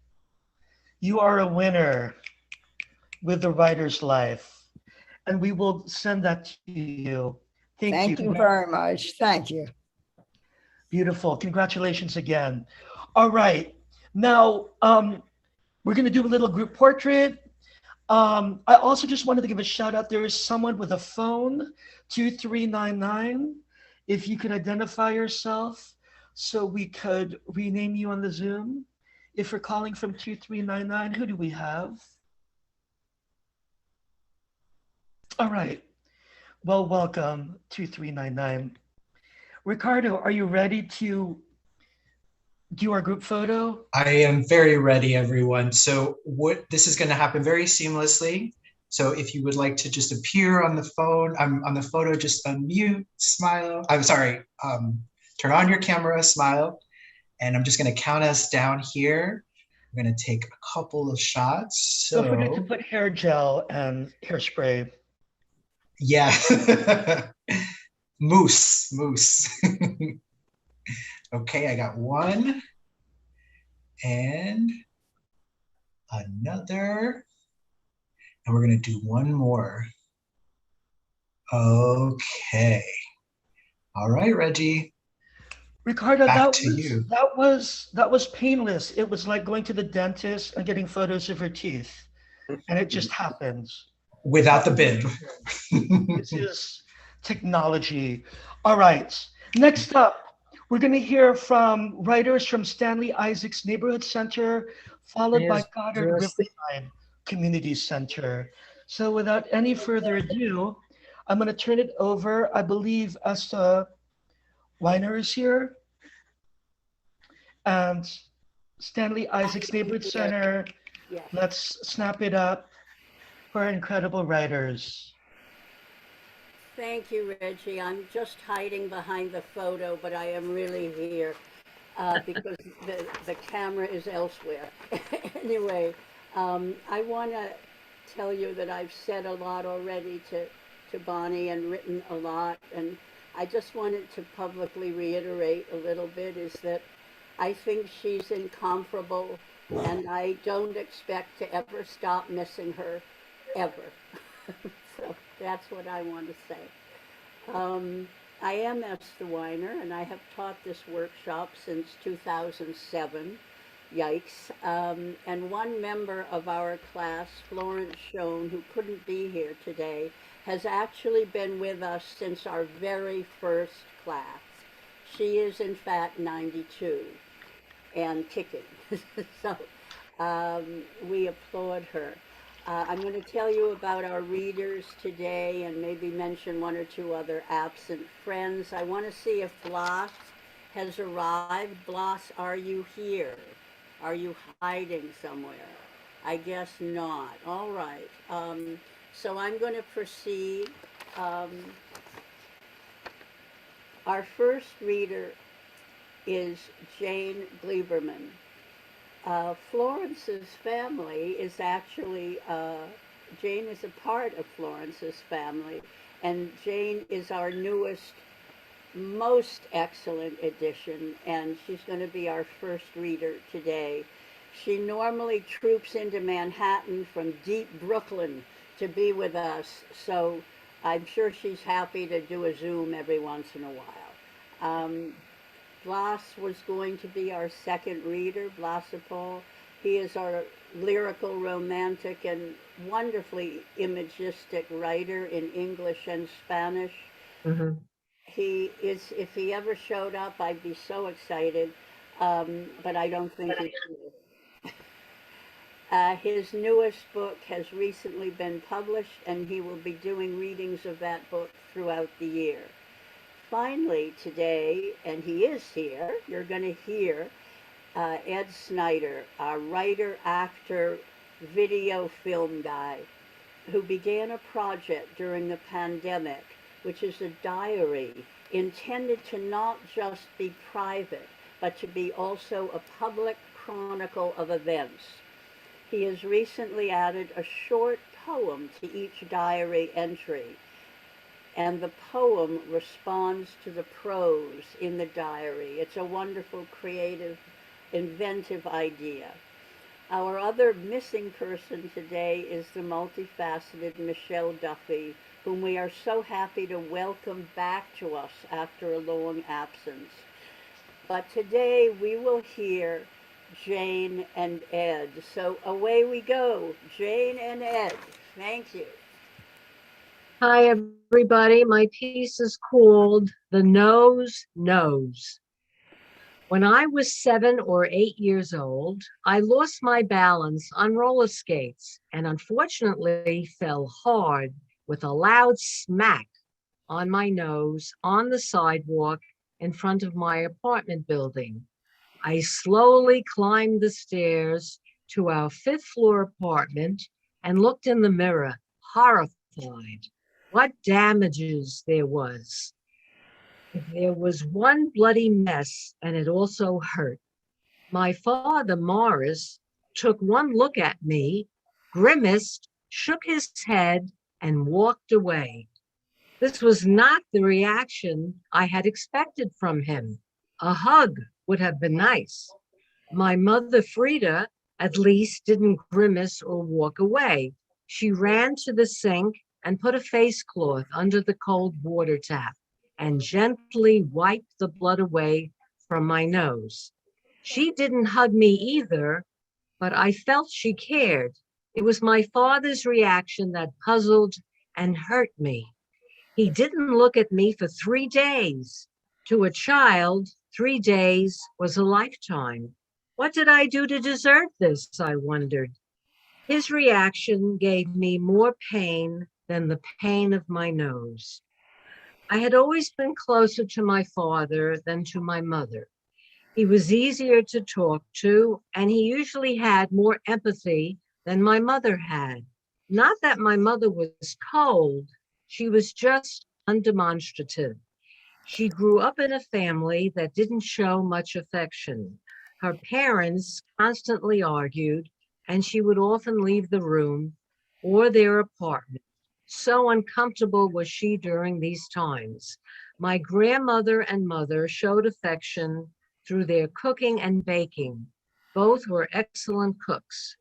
you are a winner with the writer's life. And we will send that to you. Thank you very much. Thank you. Beautiful. Congratulations again. All right. Now, we're going to do a little group portrait. I also just wanted to give a shout out. There is someone with a phone, 2399. If you could identify yourself so we could rename you on the Zoom. If you're calling from 2399, who do we have? All right. Well, welcome, 2399. Ricardo, are you ready to do our group photo? I am very ready, everyone. So this is going to happen very seamlessly. So if you would like to just appear on the phone, on the photo, just unmute, smile. I'm sorry, turn on your camera, smile. And I'm just going to count us down here. I'm going to take a couple of shots. So don't forget to put hair gel and hairspray. Yeah. Moose. Okay, I got one and another, and we're gonna do one more. Okay. All right, Regie. Ricardo, Back that was painless. It was like going to the dentist and getting photos of your teeth, and it just happens. Without the bib. This is technology. All right. Next up, we're going to hear from writers from Stanley Isaacs Neighborhood Center, followed by Goddard Riverside Community Center. So without any further ado, I'm going to turn it over. I believe Asta Weiner is here. And Stanley Isaacs Neighborhood Center. Yes. Let's snap it up for incredible writers. Thank you, Regie. I'm just hiding behind the photo, but I am really here because the camera is elsewhere. Anyway, I want to tell you that I've said a lot already to Bonnie and written a lot, and I just wanted to publicly reiterate a little bit is that I think she's incomparable And I don't expect to ever stop missing her, ever. So that's what I want to say. I am Esther Weiner, and I have taught this workshop since 2007. Yikes. And one member of our class, Florence Schoen, who couldn't be here today, has actually been with us since our very first class. She is, in fact, 92 and kicking. So we applaud her. I'm going to tell you about our readers today and maybe mention one or two other absent friends. I want to see if Blas has arrived. Blas, are you here? Are you hiding somewhere? I guess not. All right. So I'm going to proceed. Our first reader is Jane Gleiberman. Florence's family is actually, Jane is a part of Florence's family, and Jane is our newest, most excellent addition, and she's going to be our first reader today. She normally troops into Manhattan from deep Brooklyn to be with us, so I'm sure she's happy to do a Zoom every once in a while. Blas was going to be our second reader, Blasipol. He is our lyrical, romantic, and wonderfully imagistic writer in English and Spanish. Mm-hmm. He is, if he ever showed up, I'd be so excited, but I don't think he will. His newest book has recently been published, and he will be doing readings of that book throughout the year. Finally today, and he is here, you're going to hear Ed Snyder, our writer, actor, video film guy, who began a project during the pandemic, which is a diary intended to not just be private, but to be also a public chronicle of events. He has recently added a short poem to each diary entry, and the poem responds to the prose in the diary. It's a wonderful, creative, inventive idea. Our other missing person today is the multifaceted Michelle Duffy, whom we are so happy to welcome back to us after a long absence. But today we will hear Jane and Ed. So away we go, Jane and Ed. Thank you. Hi, everybody. My piece is called The Nose Knows. When I was 7 or 8 years old, I lost my balance on roller skates and unfortunately fell hard with a loud smack on my nose on the sidewalk in front of my apartment building. I slowly climbed the stairs to our 5th floor apartment and looked in the mirror, horrified. What damages there was. There was one bloody mess, and it also hurt. My father, Morris, took one look at me, grimaced, shook his head, and walked away. This was not the reaction I had expected from him. A hug would have been nice. My mother, Frida, at least didn't grimace or walk away. She ran to the sink and put a face cloth under the cold water tap and gently wiped the blood away from my nose. She didn't hug me either, but I felt she cared. It was my father's reaction that puzzled and hurt me. He didn't look at me for 3 days. To a child, 3 days was a lifetime. What did I do to deserve this, I wondered. His reaction gave me more pain than the pain of my nose. I had always been closer to my father than to my mother. He was easier to talk to, and he usually had more empathy than my mother had. Not that my mother was cold, she was just undemonstrative. She grew up in a family that didn't show much affection. Her parents constantly argued, and she would often leave the room or their apartment. So uncomfortable was she during these times. My grandmother and mother showed affection through their cooking and baking. Both were excellent cooks.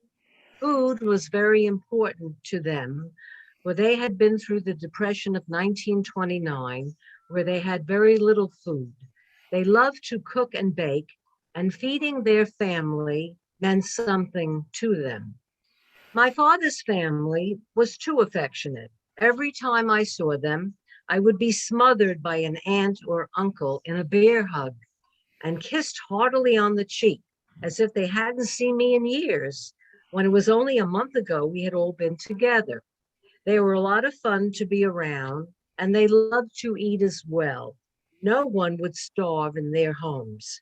Food was very important to them, for they had been through the Depression of 1929, where they had very little food. They loved to cook and bake, and feeding their family meant something to them. My father's family was too affectionate. Every time I saw them, I would be smothered by an aunt or uncle in a bear hug and kissed heartily on the cheek, as if they hadn't seen me in years, when it was only a month ago we had all been together. They were a lot of fun to be around, and they loved to eat as well. No one would starve in their homes.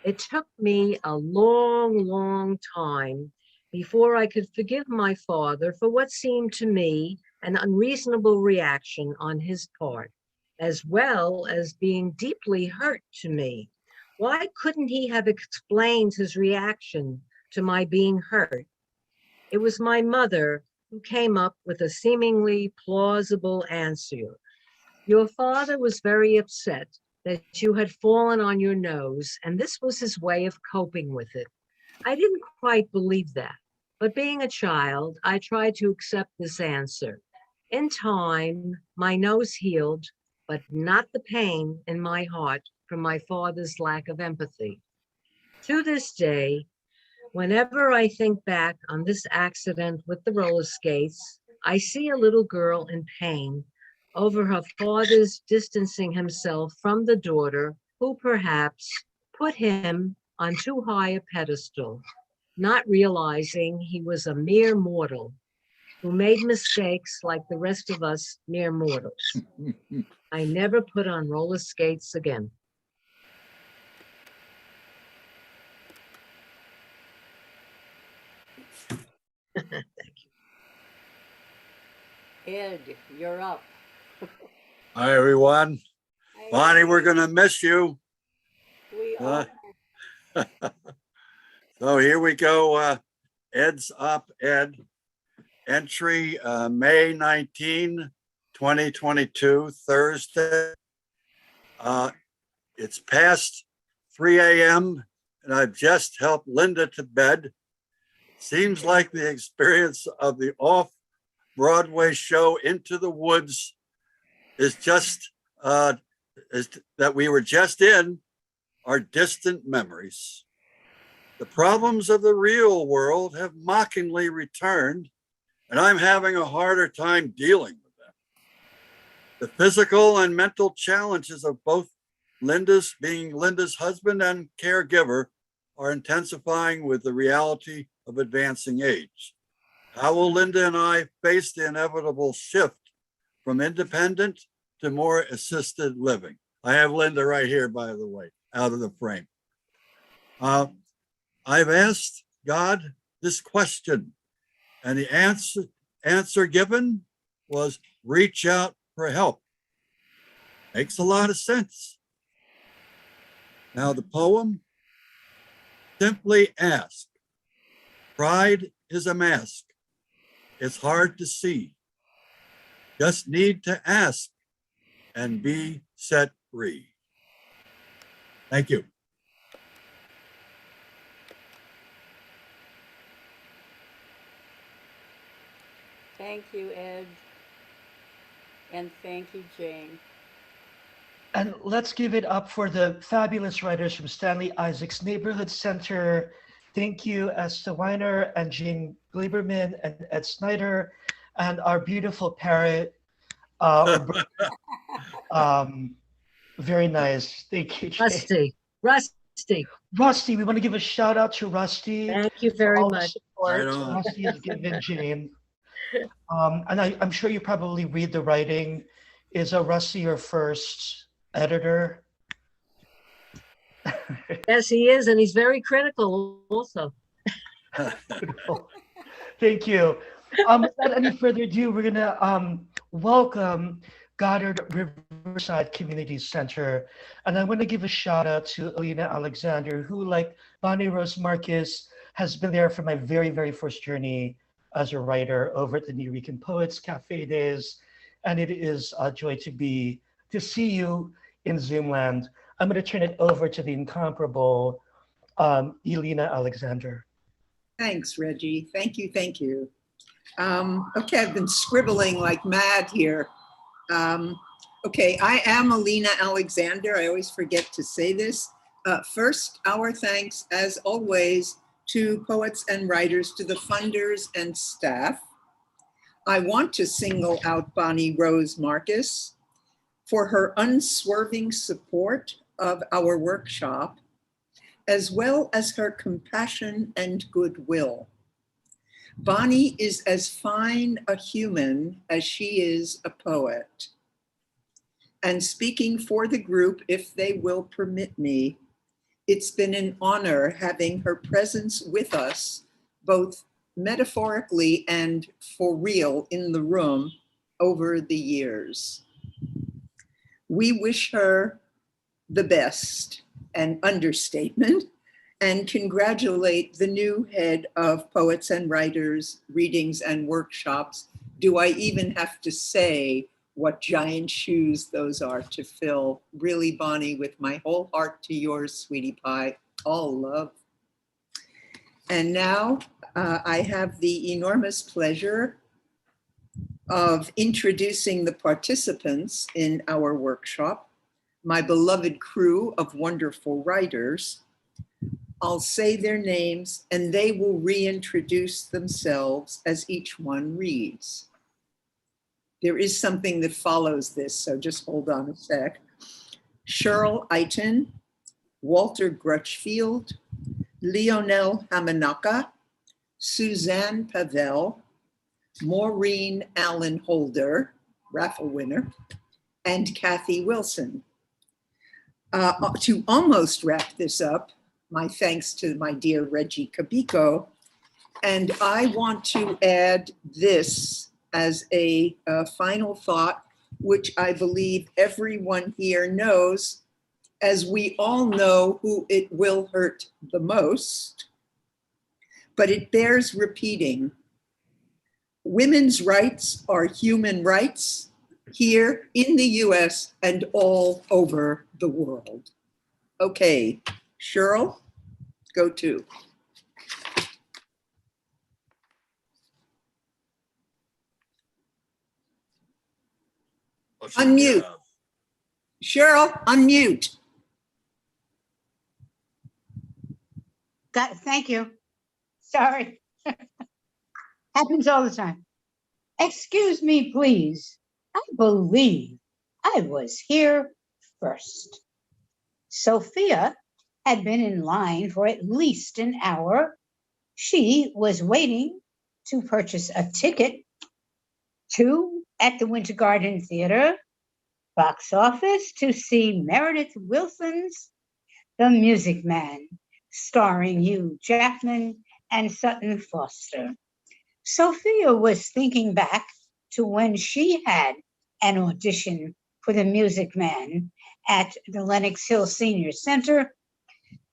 It took me a long, long time before I could forgive my father for what seemed to me an unreasonable reaction on his part, as well as being deeply hurt to me. Why couldn't he have explained his reaction to my being hurt? It was my mother who came up with a seemingly plausible answer. Your father was very upset that you had fallen on your nose, and this was his way of coping with it. I didn't quite believe that, but being a child, I tried to accept this answer. In time, my nose healed, but not the pain in my heart from my father's lack of empathy. To this day, whenever I think back on this accident with the roller skates, I see a little girl in pain over her father's distancing himself from the daughter who perhaps put him on too high a pedestal, not realizing he was a mere mortal who made mistakes like the rest of us mere mortals. I never put on roller skates again. Ed, you're up. Hi, everyone. Bonnie, we're going to miss you. We are. So here we go. Ed's op-ed. Entry May 19, 2022, Thursday. It's past 3 a.m. and I've just helped Linda to bed. Seems like the experience of the off-Broadway show Into the Woods is just that we were just in are distant memories. The problems of the real world have mockingly returned, and I'm having a harder time dealing with them. The physical and mental challenges of both being Linda's husband and caregiver are intensifying with the reality of advancing age. How will Linda and I face the inevitable shift from independent to more assisted living? I have Linda right here, by the way, out of the frame. I've asked God this question, and the answer given was reach out for help. Makes a lot of sense. Now the poem, simply ask. Pride is a mask. It's hard to see. Just need to ask and be set free. Thank you. Thank you, Ed. And thank you, Jane. And let's give it up for the fabulous writers from Stanley Isaacs Neighborhood Center. Thank you, Esther Weiner and Jane Gleiberman and Ed Snyder, and our beautiful parrot. Very nice. Thank you, Jane. Rusty, we want to give a shout out to Rusty. Thank you very much. Rusty has given Jane. And I'm sure you probably read the writing. Is Rusty your first editor? Yes, he is, and he's very critical also. Thank you. Without any further ado, we're gonna welcome Goddard Riverside Community Center. And I want to give a shout out to Alina Alexander, who, like Bonnie Rose Marcus, has been there for my very, very first journey as a writer over at the New Rican Poets Cafe Days. And it is a joy to see you in Zoomland. I'm going to turn it over to the incomparable Elena Alexander. Thanks, Reggie. Thank you, thank you. Okay, I've been scribbling like mad here. Okay, I am Alina Alexander. I always forget to say this. First, our thanks, as always, to poets and writers, to the funders and staff. I want to single out Bonnie Rose Marcus for her unswerving support of our workshop, as well as her compassion and goodwill. Bonnie is as fine a human as she is a poet. And speaking for the group, if they will permit me, it's been an honor having her presence with us, both metaphorically and for real in the room over the years. We wish her the best, an understatement, and congratulate the new head of Poets and Writers, Readings and Workshops. Do I even have to say what giant shoes those are to fill? Really, Bonnie, with my whole heart to yours, sweetie pie, all love. And now I have the enormous pleasure of introducing the participants in our workshop, my beloved crew of wonderful writers. I'll say their names and they will reintroduce themselves as each one reads. There is something that follows this, so just hold on a sec. Cheryl Eiton, Walter Grutchfield, Leonel Hamanaka, Suzanne Pavel, Maureen Allen Holder, Raffle winner, and Kathy Wilson. To almost wrap this up, my thanks to my dear Regie Cabico, and I want to add this as a final thought, which I believe everyone here knows, as we all know who it will hurt the most, but it bears repeating. Women's rights are human rights here in the US and all over the world. Okay, Cheryl, go to. Unmute. Cheryl, unmute. Thank you. Sorry. Happens all the time. Excuse me, please. I believe I was here first. Sophia had been in line for at least an hour. She was waiting to purchase a ticket to at the Winter Garden Theater box office to see Meredith Willson's The Music Man, starring Hugh Jackman and Sutton Foster. Sophia was thinking back to when she had an audition for The Music Man at the Lenox Hill Senior Center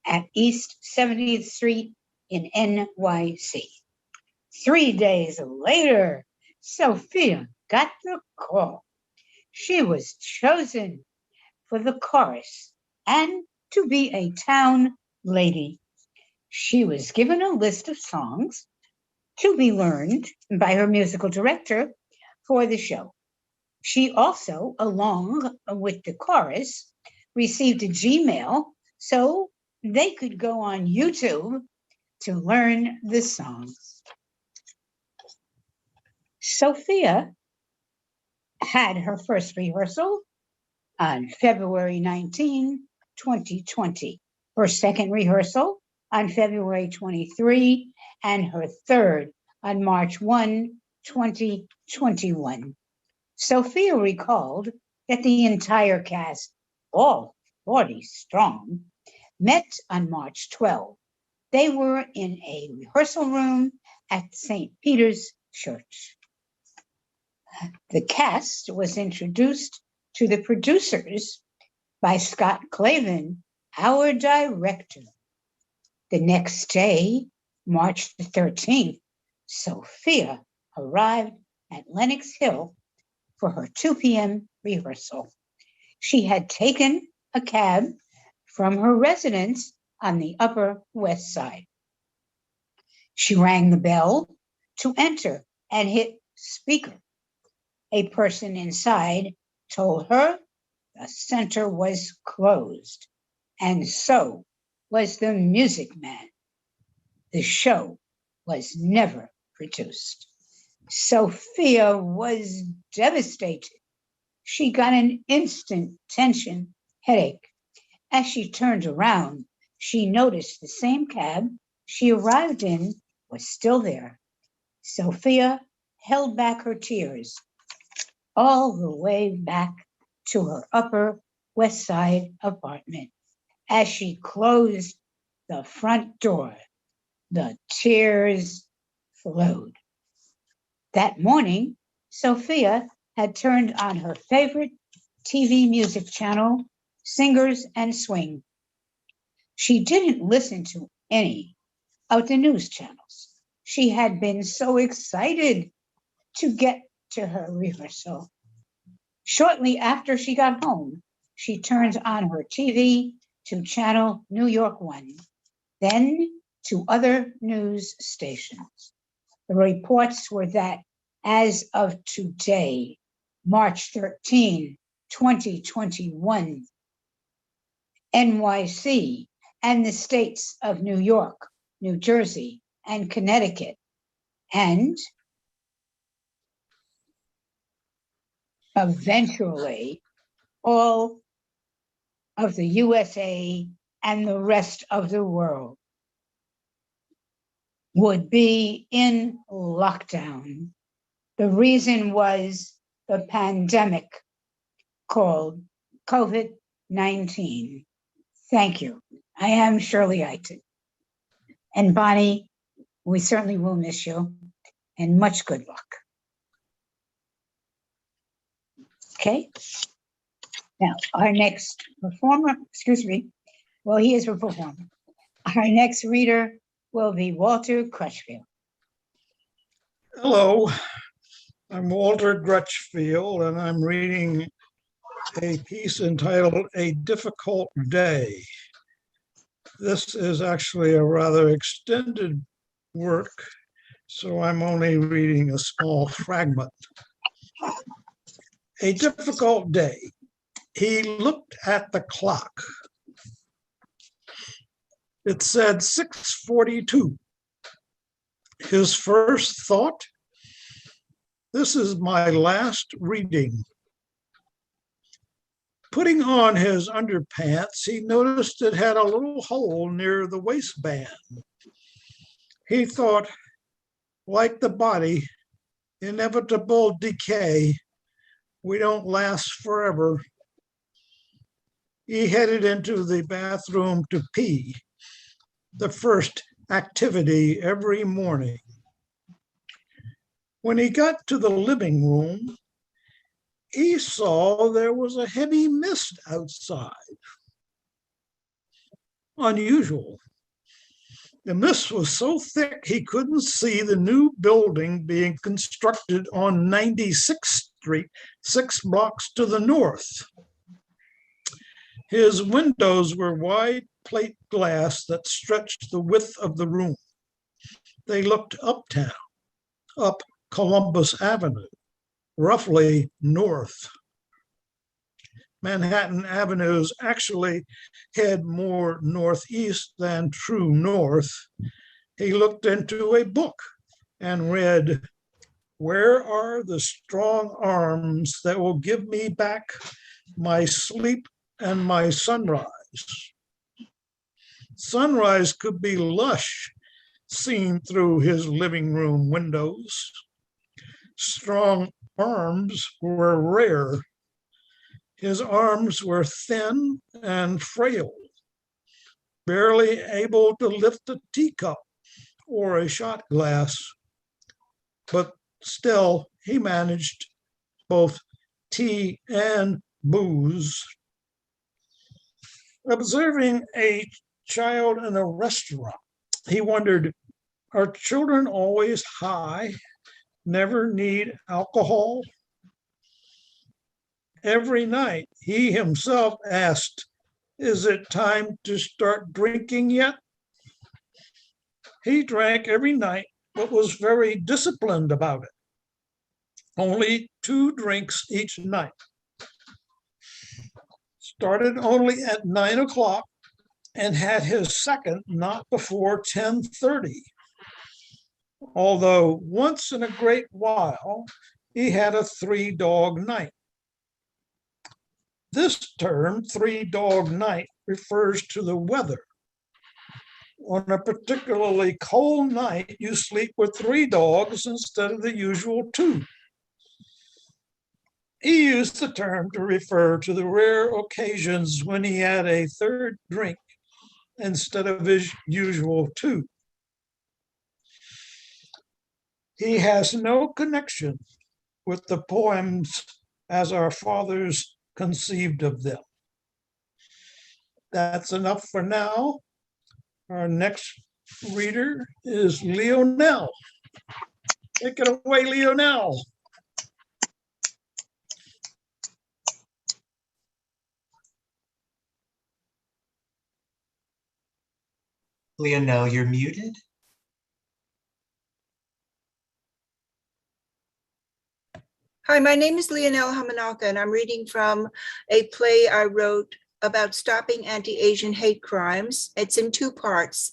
at East 70th Street in NYC. 3 days later, Sophia got the call. She was chosen for the chorus and to be a town lady. She was given a list of songs to be learned by her musical director for the show. She also, along with the chorus, received a Gmail so they could go on YouTube to learn the songs. Sophia had her first rehearsal on February 19, 2020, her second rehearsal on February 23, and her third on March 1, 2021. Sophia recalled that the entire cast, all 40 strong, met on March 12. They were in a rehearsal room at St. Peter's Church. The cast was introduced to the producers by Scott Clavin, our director. The next day, March the 13th, Sophia arrived at Lenox Hill for her 2 p.m. rehearsal. She had taken a cab from her residence on the Upper West Side. She rang the bell to enter and hit speaker. A person inside told her the center was closed, and so was the Music Man. The show was never produced. Sophia was devastated. She got an instant tension headache. As she turned around, she noticed the same cab she arrived in was still there. Sophia held back her tears all the way back to her Upper West Side apartment. As she closed the front door, the tears flowed. That morning, Sophia had turned on her favorite TV music channel, Singers and Swing. She didn't listen to any of the news channels. She had been so excited to get to her rehearsal. Shortly after she got home, she turned on her TV to channel New York 1, then to other news stations. The reports were that as of today, March 13, 2021, NYC and the states of New York, New Jersey, and Connecticut, and eventually all of the USA and the rest of the world would be in lockdown. The reason was the pandemic called COVID-19. Thank you. I am Shirley Iton. And Bonnie, we certainly will miss you, and much good luck. Okay. Now, our next performer, he is a performer. Our next reader will be Walter Crutchfield. Hello, I'm Walter Crutchfield, and I'm reading a piece entitled A Difficult Day. This is actually a rather extended work, so I'm only reading a small fragment. A difficult day. He looked at the clock. It said 6:42. His first thought, this is my last reading. Putting on his underpants, he noticed it had a little hole near the waistband. He thought, like the body, inevitable decay, we don't last forever. He headed into the bathroom to pee, the first activity every morning. When he got to the living room, he saw there was a heavy mist outside. Unusual. The mist was so thick he couldn't see the new building being constructed on 96th Street, 6 blocks to the north. His windows were wide plate glass that stretched the width of the room. They looked uptown, up Columbus Avenue, roughly north. Manhattan avenues actually head more northeast than true north. He looked into a book and read, "Where are the strong arms that will give me back my sleep and my sunrise?" Sunrise could be lush, seen through his living room windows. Strong arms were rare. His arms were thin and frail, barely able to lift a teacup or a shot glass. But still, he managed both tea and booze. Observing a child in a restaurant, he wondered, are children always high, never need alcohol? Every night, he himself asked, Is it time to start drinking yet? He drank every night, but was very disciplined about it. Only 2 drinks each night. Started only at 9 o'clock and had his second not before 10:30. Although once in a great while, he had a 3-dog night. This term, 3-dog night, refers to the weather. On a particularly cold night, you sleep with 3 dogs instead of the usual 2. He used the term to refer to the rare occasions when he had a 3rd drink instead of his usual 2. He has no connection with the poems as our fathers conceived of them. That's enough for now. Our next reader is Leonel. Take it away, Leonel. Leonel, you're muted. Hi, my name is Leonel Hamanaka, and I'm reading from a play I wrote about stopping anti-Asian hate crimes. It's in 2 parts,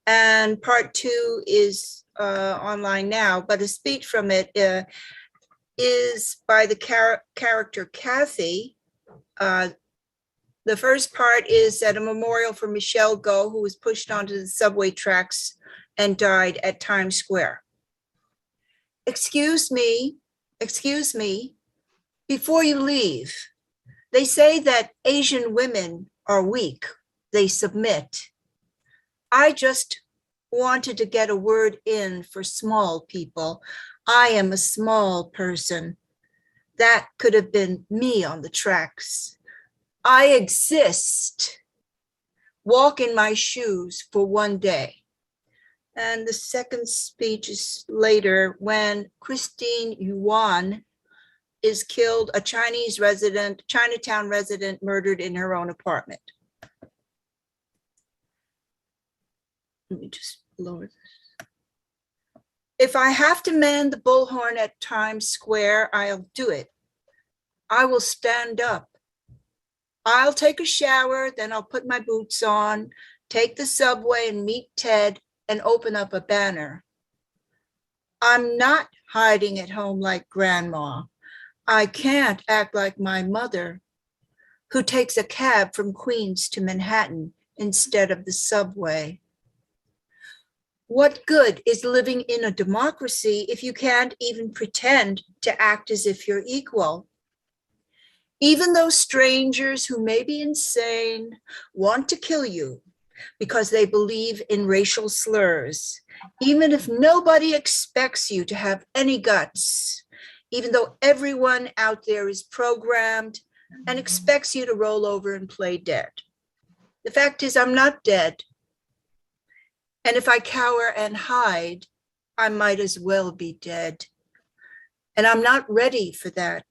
and part 2 is online now, but a speech from it is by the character Kathy. The first part is at a memorial for Michelle Go, who was pushed onto the subway tracks and died at Times Square. Excuse me, before you leave, they say that Asian women are weak, they submit. I just wanted to get a word in for small people. I am a small person. That could have been me on the tracks. I exist. Walk in my shoes for one day. And the second speech is later when Christine Yuan is killed, a Chinese resident, Chinatown resident murdered in her own apartment. Let me just lower this. If I have to man the bullhorn at Times Square, I'll do it. I will stand up. I'll take a shower, then I'll put my boots on, take the subway and meet Ted and open up a banner. I'm not hiding at home like grandma. I can't act like my mother, who takes a cab from Queens to Manhattan instead of the subway. What good is living in a democracy if you can't even pretend to act as if you're equal? Even those strangers who may be insane want to kill you because they believe in racial slurs, even if nobody expects you to have any guts, even though everyone out there is programmed and expects you to roll over and play dead. The fact is, I'm not dead. And if I cower and hide, I might as well be dead. And I'm not ready for that.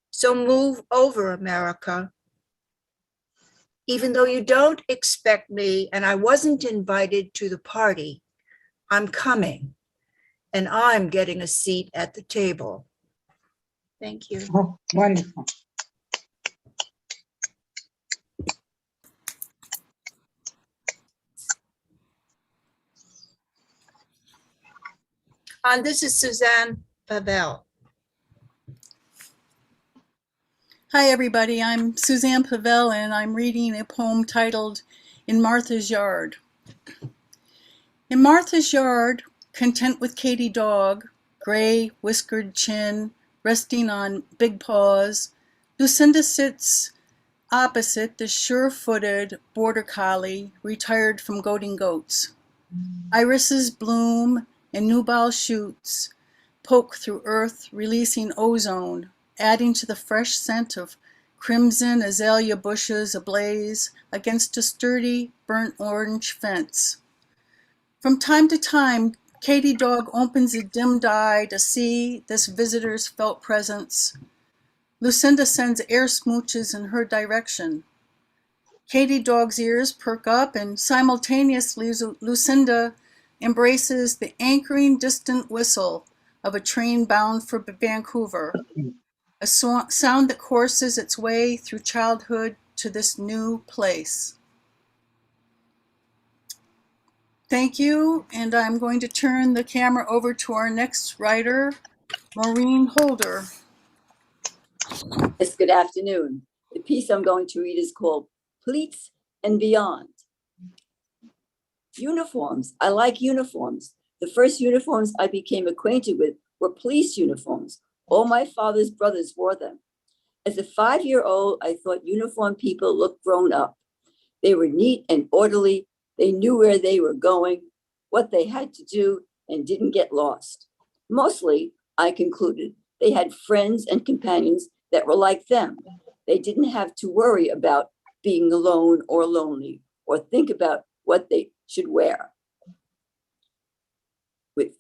So move over, America. Even though you don't expect me and I wasn't invited to the party, I'm coming and I'm getting a seat at the table. Thank you. Oh, wonderful. And this is Suzanne Pavel. Hi, everybody. I'm Suzanne Pavel, and I'm reading a poem titled In Martha's Yard. In Martha's yard, content with Katie dog, gray, whiskered chin, resting on big paws, Lucinda sits opposite the sure-footed border collie retired from goading goats. Irises bloom and nubile shoots poke through earth, releasing ozone, adding to the fresh scent of crimson azalea bushes ablaze against a sturdy, burnt orange fence. From time to time, Katie dog opens a dimmed eye to see this visitor's felt presence. Lucinda sends air smooches in her direction. Katie Dog's ears perk up, and simultaneously Lucinda embraces the anchoring distant whistle of a train bound for Vancouver, a sound that courses its way through childhood to this new place. Thank you, and I'm going to turn the camera over to our next writer, Maureen Holder. Yes, good afternoon. The piece I'm going to read is called Pleats and Beyond. Uniforms. I like uniforms. The first uniforms I became acquainted with were police uniforms. All my father's brothers wore them. As a 5-year-old, I thought uniformed people looked grown up. They were neat and orderly. They knew where they were going, what they had to do, and didn't get lost. Mostly, I concluded, they had friends and companions that were like them. They didn't have to worry about being alone or lonely, or think about what they should wear. With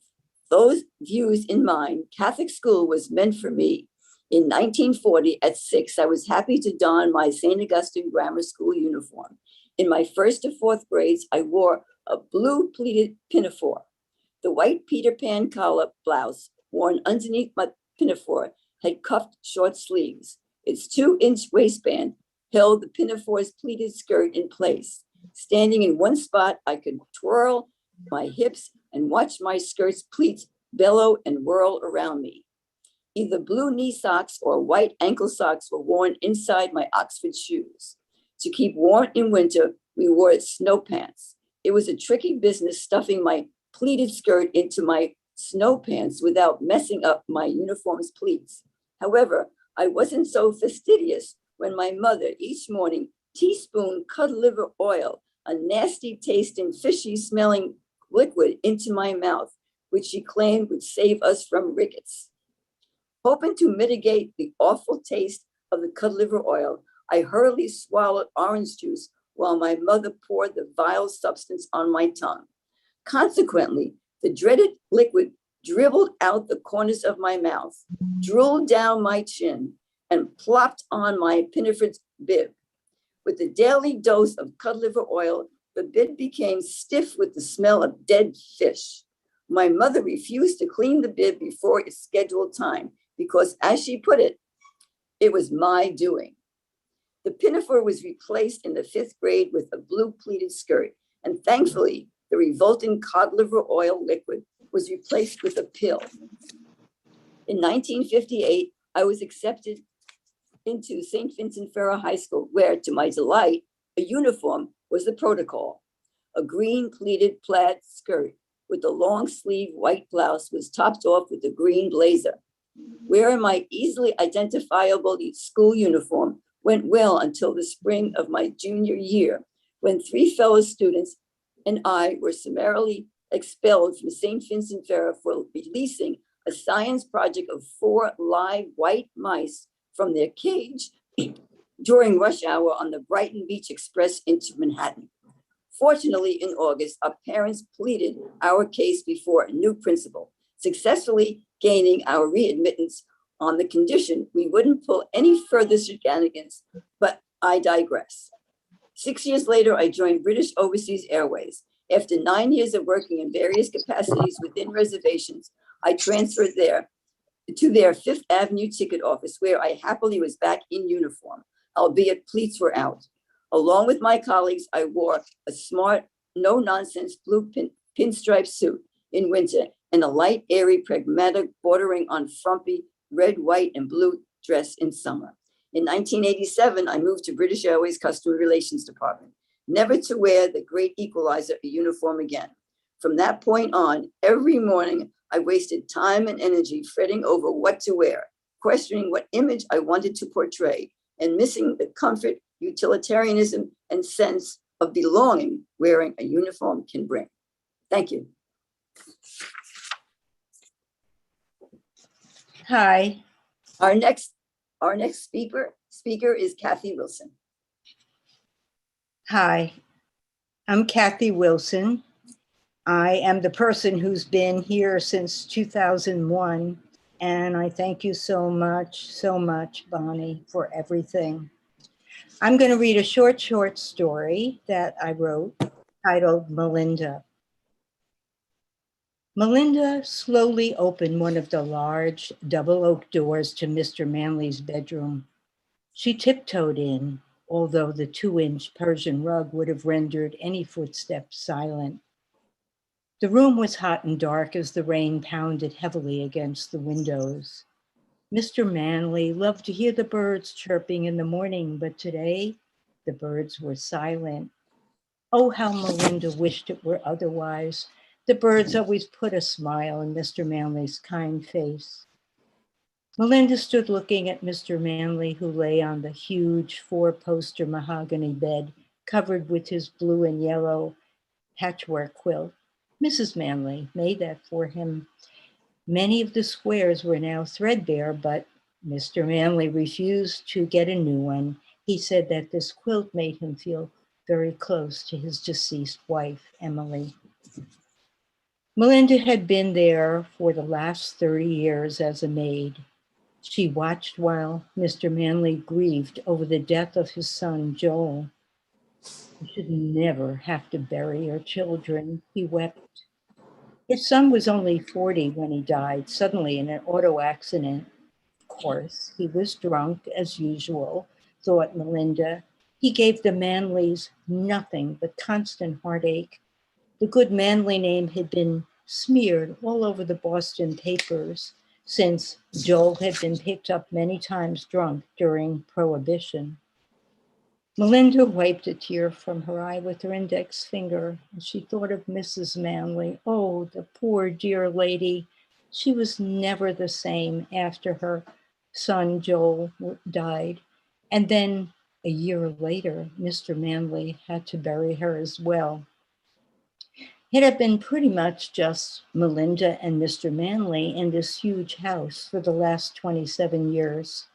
those views in mind, Catholic school was meant for me. In 1940, at 6, I was happy to don my St. Augustine Grammar School uniform. In my 1st to 4th grades, I wore a blue pleated pinafore. The white Peter Pan collar blouse worn underneath my pinafore had cuffed short sleeves. Its 2-inch waistband held the pinafore's pleated skirt in place. Standing in one spot, I could twirl my hips and watch my skirt's pleats bellow and whirl around me. Either blue knee socks or white ankle socks were worn inside my Oxford shoes. To keep warm in winter, we wore snow pants. It was a tricky business stuffing my pleated skirt into my snow pants without messing up my uniform's pleats. However, I wasn't so fastidious when my mother each morning teaspooned cod liver oil, a nasty tasting, fishy smelling liquid, into my mouth, which she claimed would save us from rickets. Hoping to mitigate the awful taste of the cod liver oil, I hurriedly swallowed orange juice while my mother poured the vile substance on my tongue. Consequently, the dreaded liquid dribbled out the corners of my mouth, drooled down my chin, and plopped on my pinafore's bib. With the daily dose of cod liver oil, the bib became stiff with the smell of dead fish. My mother refused to clean the bib before its scheduled time because, as she put it, it was my doing. The pinafore was replaced in the 5th grade with a blue pleated skirt, and thankfully, the revolting cod liver oil liquid was replaced with a pill. In 1958, I was accepted into St. Vincent Ferrer High School, where, to my delight, a uniform was the protocol. A green pleated plaid skirt with a long sleeve white blouse was topped off with a green blazer. Wearing my easily identifiable school uniform went well until the spring of my junior year, when 3 fellow students and I were summarily expelled from St. Vincent Ferrer for releasing a science project of 4 live white mice from their cage during rush hour on the Brighton Beach Express into Manhattan. Fortunately, in August, our parents pleaded our case before a new principal, successfully gaining our readmittance on the condition we wouldn't pull any further shenanigans, but I digress. 6 years later, I joined British Overseas Airways. After 9 years of working in various capacities within reservations, I transferred there to their 5th Avenue ticket office, where I happily was back in uniform, albeit pleats were out. Along with my colleagues, I wore a smart, no-nonsense blue pinstripe suit in winter and a light, airy, pragmatic, bordering on frumpy red, white, and blue dress in summer. In 1987, I moved to British Airways Customer Relations Department, never to wear the great equalizer, a uniform again. From that point on, every morning, I wasted time and energy fretting over what to wear, questioning what image I wanted to portray, and missing the comfort, utilitarianism, and sense of belonging wearing a uniform can bring. Thank you. Hi. Our next speaker is Kathy Wilson. Hi, I'm Kathy Wilson. I am the person who's been here since 2001, and I thank you so much, Bonnie, for everything. I'm going to read a short story that I wrote titled Melinda. Melinda slowly opened one of the large double oak doors to Mr. Manley's bedroom. She tiptoed in, although the 2-inch Persian rug would have rendered any footsteps silent. The room was hot and dark as the rain pounded heavily against the windows. Mr. Manley loved to hear the birds chirping in the morning, but today the birds were silent. Oh, how Melinda wished it were otherwise. The birds always put a smile on Mr. Manley's kind face. Melinda stood looking at Mr. Manley, who lay on the huge 4-poster mahogany bed covered with his blue and yellow patchwork quilt. Mrs. Manley made that for him. Many of the squares were now threadbare, but Mr. Manley refused to get a new one. He said that this quilt made him feel very close to his deceased wife, Emily. Melinda had been there for the last 30 years as a maid. She watched while Mr. Manley grieved over the death of his son, Joel. "We should never have to bury your children," he wept. His son was only 40 when he died, suddenly in an auto accident. Of course, he was drunk as usual, thought Melinda. He gave the Manleys nothing but constant heartache. The good Manley name had been smeared all over the Boston papers since Joel had been picked up many times drunk during Prohibition. Melinda wiped a tear from her eye with her index finger, and she thought of Mrs. Manley. Oh, the poor dear lady. She was never the same after her son Joel died. And then a year later, Mr. Manley had to bury her as well. It had been pretty much just Melinda and Mr. Manley in this huge house for the last 27 years.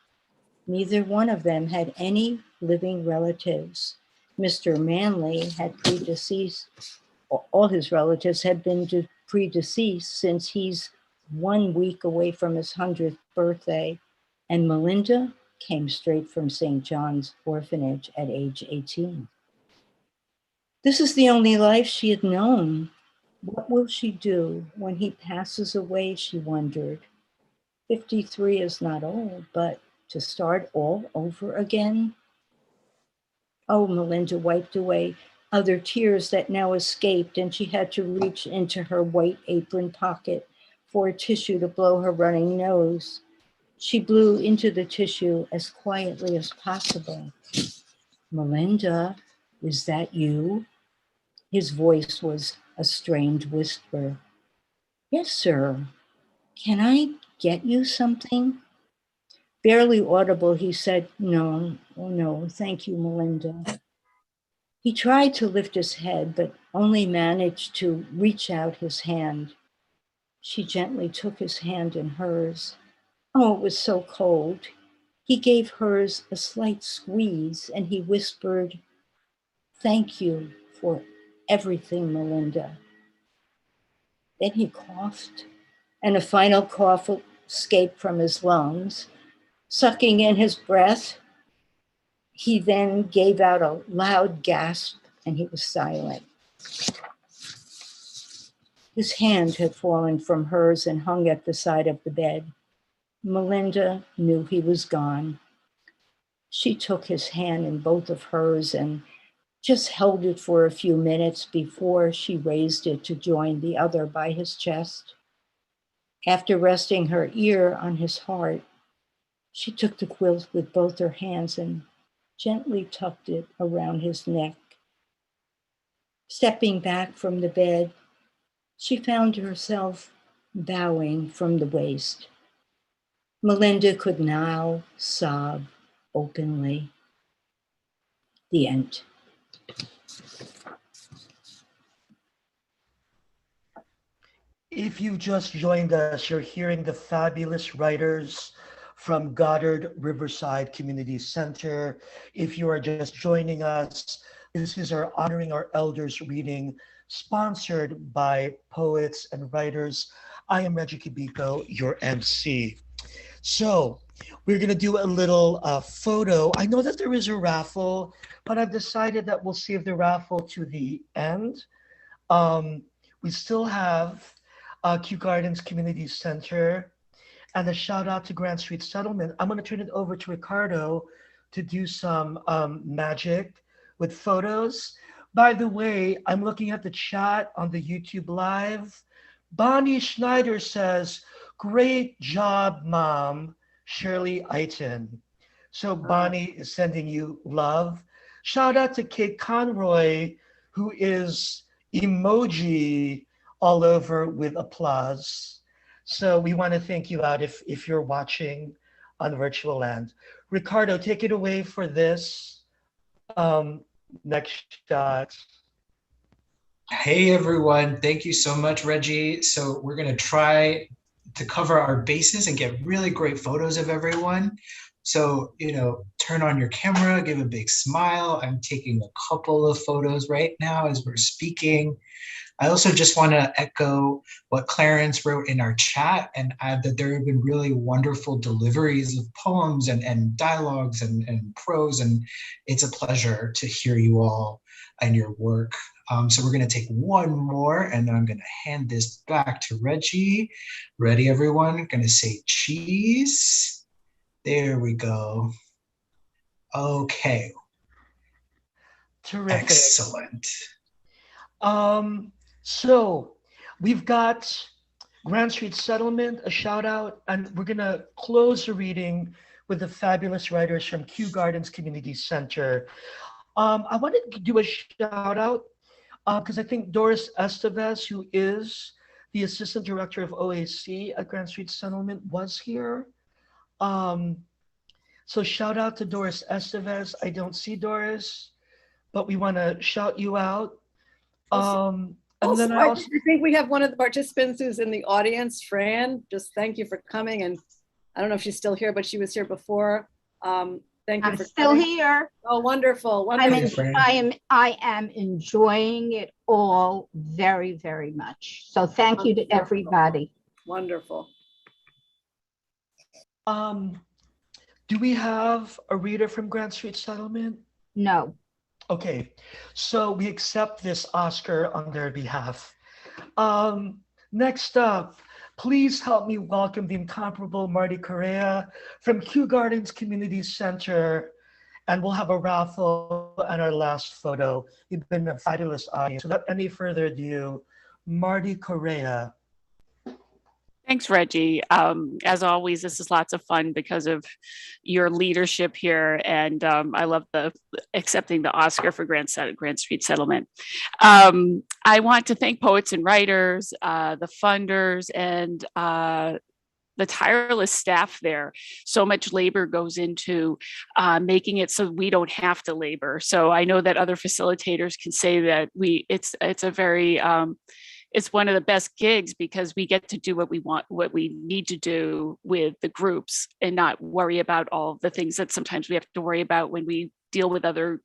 Neither one of them had any living relatives. Mr. Manley had predeceased, all his relatives had been predeceased since he's 1 week away from his 100th birthday. And Melinda came straight from St. John's Orphanage at age 18. This is the only life she had known. What will she do when he passes away, she wondered. 53 is not old, but to start all over again? Oh, Melinda wiped away other tears that now escaped, and she had to reach into her white apron pocket for a tissue to blow her running nose. She blew into the tissue as quietly as possible. "Melinda, is that you?" His voice was a strained whisper. "Yes, sir. Can I get you something?" Barely audible, he said, "No, oh no, thank you, Melinda." He tried to lift his head, but only managed to reach out his hand. She gently took his hand in hers. Oh, it was so cold. He gave hers a slight squeeze, and he whispered, "Thank you for everything, Melinda." Then he coughed, and a final cough escaped from his lungs. Sucking in his breath, he then gave out a loud gasp, and he was silent. His hand had fallen from hers and hung at the side of the bed. Melinda knew he was gone. She took his hand in both of hers and just held it for a few minutes before she raised it to join the other by his chest. After resting her ear on his heart, she took the quilt with both her hands and gently tucked it around his neck. Stepping back from the bed, she found herself bowing from the waist. Melinda could now sob openly. The end. If you just joined us, you're hearing the fabulous writers from Goddard Riverside Community Center. If you are just joining us, this is our Honoring Our Elders reading, sponsored by poets and writers. I am Regie Cabico, your MC. So we're going to do a little photo. I know that there is a raffle, but I've decided that we'll save the raffle to the end. We still have Kew Gardens Community Center and a shout out to Grand Street Settlement. I'm going to turn it over to Ricardo to do some magic with photos. By the way, I'm looking at the chat on the YouTube Live. Bonnie Schneider says, "Great job, Mom, Shirley Eiton." So Bonnie is sending you love. Shout out to Kate Conroy, who is emoji all over with applause. So we want to thank you out if you're watching on Virtual Land. Ricardo, take it away for this next shot. Hey everyone, thank you so much, Regie. So we're gonna try to cover our bases and get really great photos of everyone. So, turn on your camera, give a big smile. I'm taking a couple of photos right now as we're speaking. I also just want to echo what Clarence wrote in our chat and add that there have been really wonderful deliveries of poems and dialogues and prose, and it's a pleasure to hear you all and your work. So we're going to take one more, and then I'm going to hand this back to Regie. Ready, everyone? Going to say cheese. There we go. Okay. Terrific. Excellent. So we've got Grand Street Settlement, a shout out, and we're gonna close the reading with the fabulous writers from Kew Gardens Community Center. I wanted to do a shout out because I think Doris Estevez, who is the Assistant Director of OAC at Grand Street Settlement, was here. So shout out to Doris Estevez. I don't see Doris, but we wanna shout you out. And then I think we have one of the participants who's in the audience, Fran. Just thank you for coming. And I don't know if she's still here, but she was here before. Thank you I'm for still coming. here. Oh, wonderful. Wonderful. I am enjoying it all very, very much. So thank you to everybody. Wonderful. Do we have a reader from Grand Street Settlement? No. Okay, so we accept this Oscar on their behalf. Next up, please help me welcome the incomparable Marty Correa from Kew Gardens Community Center, and we'll have a raffle and our last photo. You've been a fabulous audience. So without any further ado, Marty Correa. Thanks, Regie. As always, this is lots of fun because of your leadership here, and I love accepting the Oscar for Grand Street Settlement. I want to thank poets and writers, the funders, and the tireless staff there. So much labor goes into making it so we don't have to labor. So I know that other facilitators can say that it's a very it's one of the best gigs because we get to do what we want, what we need to do with the groups and not worry about all the things that sometimes we have to worry about when we deal with other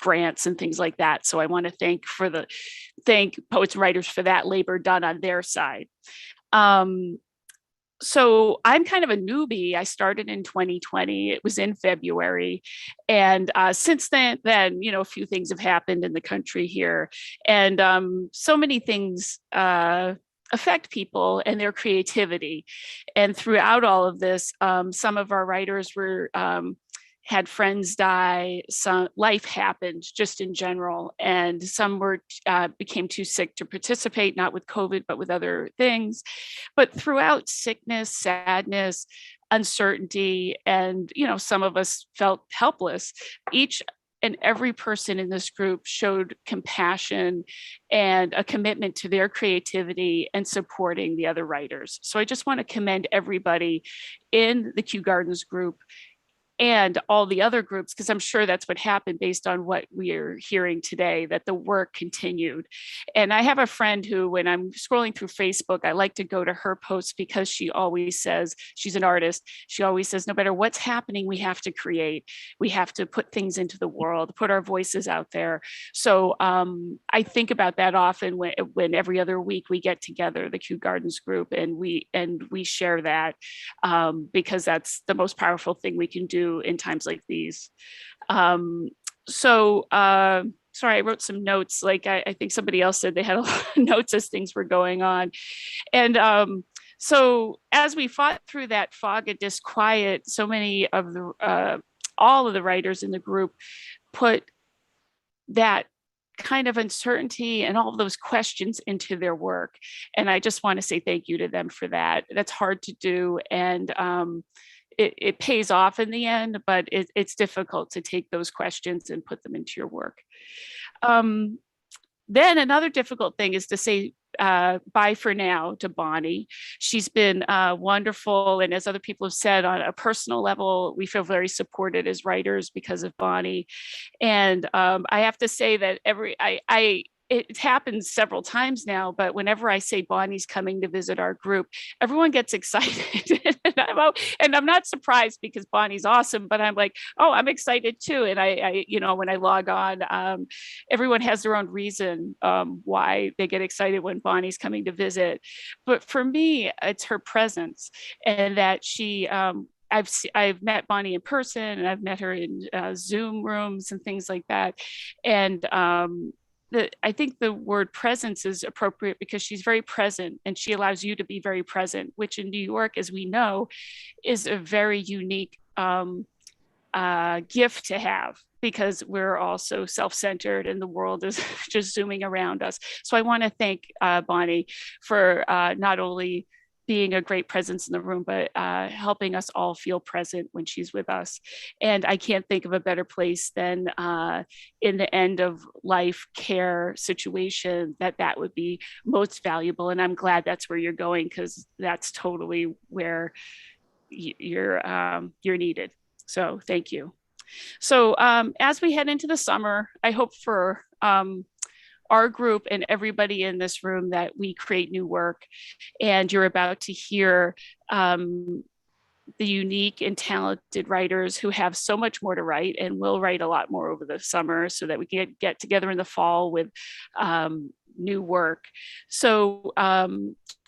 grants and things like that. So I want to thank poets and writers for that labor done on their side. So I'm kind of a newbie. I started in 2020. It was in February. And since then, a few things have happened in the country here. And so many things affect people and their creativity. And throughout all of this, some of our writers had friends die, some life happened just in general, and some became too sick to participate, not with COVID, but with other things. But throughout sickness, sadness, uncertainty, and some of us felt helpless, each and every person in this group showed compassion and a commitment to their creativity and supporting the other writers. So I just want to commend everybody in the Kew Gardens group and all the other groups, because I'm sure that's what happened based on what we are hearing today, that the work continued. And I have a friend who, when I'm scrolling through Facebook, I like to go to her posts because she always says, she's an artist, she always says, no matter what's happening, we have to create, we have to put things into the world, put our voices out there. So I think about that often when every other week we get together, the Kew Gardens group, and we share that because that's the most powerful thing we can do in times like these. Sorry, I wrote some notes. Like I think somebody else said they had a lot of notes as things were going on. And so as we fought through that fog of disquiet, so many of the, all of the writers in the group put that kind of uncertainty and all of those questions into their work. And I just want to say thank you to them for that. That's hard to do. And it pays off in the end, but it's difficult to take those questions and put them into your work. Then another difficult thing is to say bye for now to Bonnie. She's been wonderful. And as other people have said, on a personal level, we feel very supported as writers because of Bonnie. And I have to say that it happens several times now, but whenever I say Bonnie's coming to visit our group, everyone gets excited. And I'm not surprised because Bonnie's awesome, but I'm like, oh, I'm excited too. And I when I log on, everyone has their own reason why they get excited when Bonnie's coming to visit. But for me, it's her presence, and that she, I've met Bonnie in person, and I've met her in Zoom rooms and things like that. And I think the word presence is appropriate because she's very present, and she allows you to be very present, which in New York, as we know, is a very unique gift to have, because we're all so self-centered and the world is just zooming around us. So I want to thank Bonnie for not only being a great presence in the room, but helping us all feel present when she's with us. And I can't think of a better place than in the end of life care situation that would be most valuable. And I'm glad that's where you're going, because that's totally where you're needed. So thank you. So as we head into the summer, I hope for our group and everybody in this room that we create new work. And you're about to hear the unique and talented writers who have so much more to write, and will write a lot more over the summer, so that we can get together in the fall with new work. So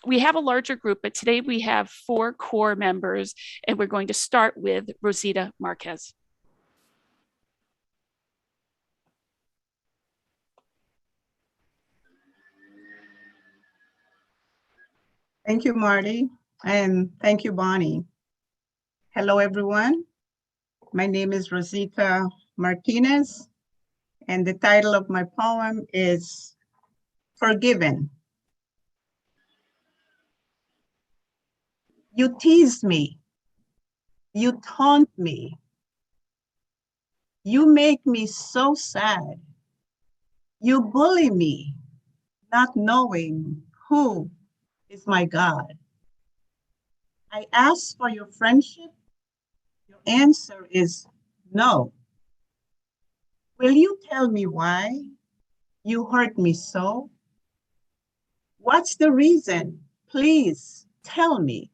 we have a larger group, but today we have 4 core members, and we're going to start with Rosita Marquez. Thank you, Marty, and thank you, Bonnie. Hello, everyone. My name is Rosita Martinez, and the title of my poem is Forgiven. You tease me, you taunt me, you make me so sad, you bully me, not knowing who is my God. I ask for your friendship. Your answer is no. Will you tell me why you hurt me so? What's the reason? Please tell me.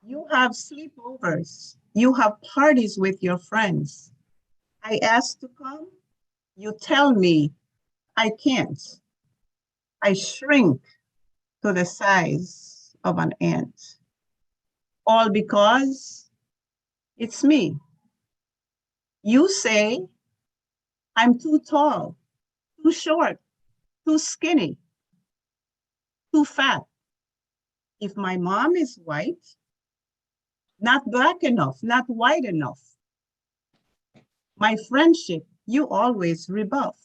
You have sleepovers. You have parties with your friends. I ask to come. You tell me I can't. I shrink to the size of an ant. All because it's me. You say I'm too tall, too short, too skinny, too fat. If my mom is white, not black enough, not white enough. My friendship, you always rebuff.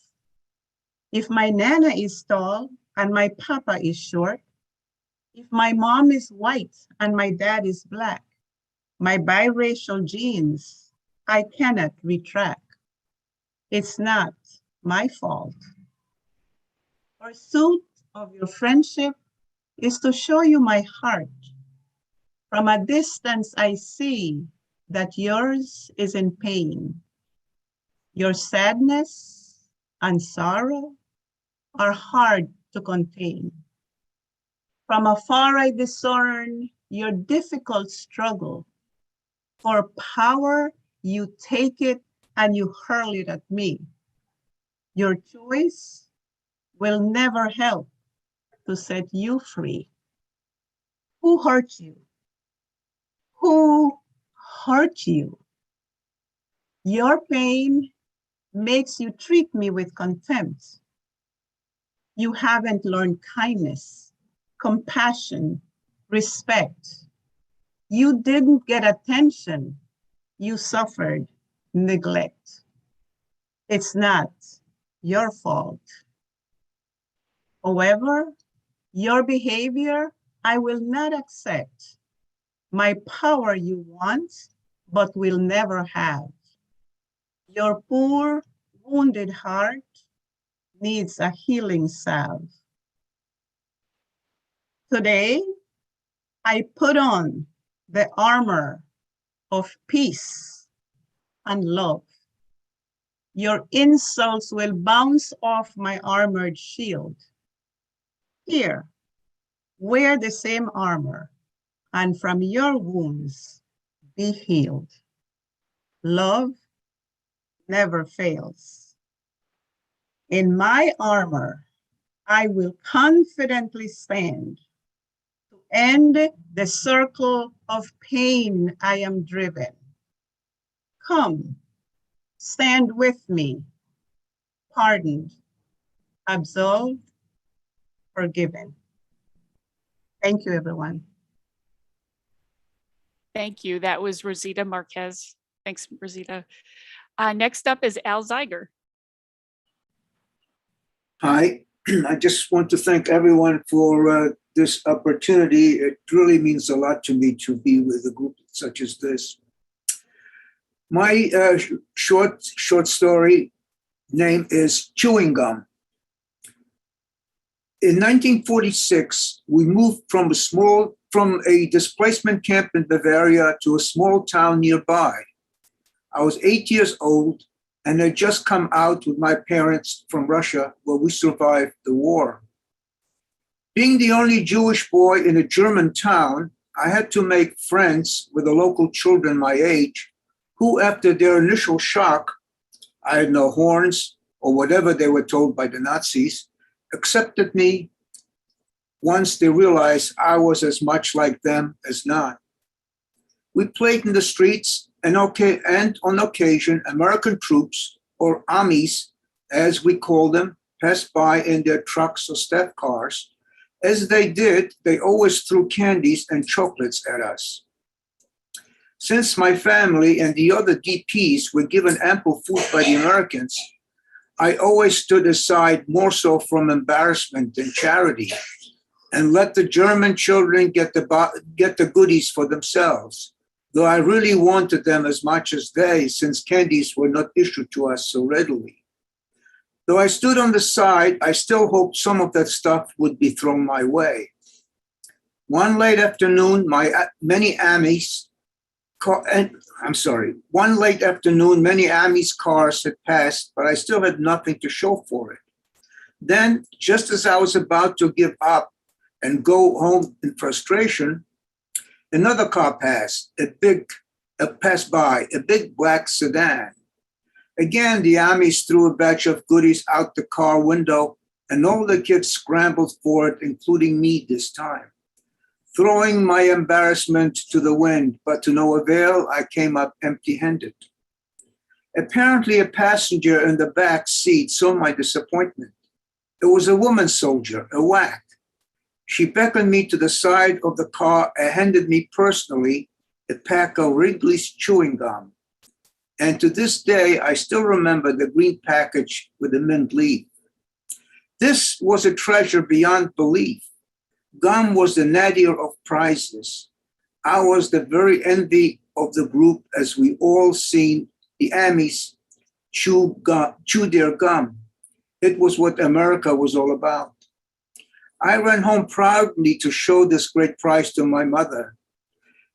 If my nana is tall and my papa is short, if my mom is white and my dad is black, my biracial genes, I cannot retract. It's not my fault. Pursuit of your friendship is to show you my heart. From a distance, I see that yours is in pain. Your sadness and sorrow are hard to contain. From afar I discern your difficult struggle. For power, you take it and you hurl it at me. Your choice will never help to set you free. Who hurt you? Who hurt you? Your pain makes you treat me with contempt. You haven't learned kindness, compassion, respect. You didn't get attention. You suffered neglect. It's not your fault. However, your behavior I will not accept. My power you want, but will never have. Your poor, wounded heart needs a healing salve. Today, I put on the armor of peace and love. Your insults will bounce off my armored shield. Here, wear the same armor, and from your wounds be healed. Love never fails. In my armor, I will confidently stand to end the circle of pain I am driven. Come, stand with me, pardoned, absolved, forgiven. Thank you, everyone. Thank you. That was Rosita Marquez. Thanks, Rosita. Next up is Al Zeiger. Hi, I just want to thank everyone for this opportunity. It really means a lot to me to be with a group such as this. My short story name is Chewing Gum. In 1946, we moved from a displacement camp in Bavaria to a small town nearby. I was 8 years old and had just come out with my parents from Russia, where we survived the war. Being the only Jewish boy in a German town, I had to make friends with the local children my age, who, after their initial shock, I had no horns, or whatever they were told by the Nazis, accepted me once they realized I was as much like them as not. We played in the streets, and on occasion, American troops, or Amis, as we call them, passed by in their trucks or staff cars. As they did, they always threw candies and chocolates at us. Since my family and the other DPs were given ample food by the Americans, I always stood aside more so from embarrassment than charity, and let the German children get the goodies for themselves, though I really wanted them as much as they, since candies were not issued to us so readily. Though I stood on the side, I still hoped some of that stuff would be thrown my way. One late afternoon, many Amis cars had passed, but I still had nothing to show for it. Then, just as I was about to give up and go home in frustration, another car passed by, a big black sedan. Again, the Amis threw a batch of goodies out the car window, and all the kids scrambled for it, including me this time. Throwing my embarrassment to the wind, but to no avail, I came up empty-handed. Apparently, a passenger in the back seat saw my disappointment. It was a woman soldier, a WAC. She beckoned me to the side of the car and handed me personally a pack of Wrigley's chewing gum. And to this day, I still remember the green package with the mint leaf. This was a treasure beyond belief. Gum was the nadir of prizes. I was the very envy of the group, as we all seen the Amis chew their gum. It was what America was all about. I ran home proudly to show this great prize to my mother.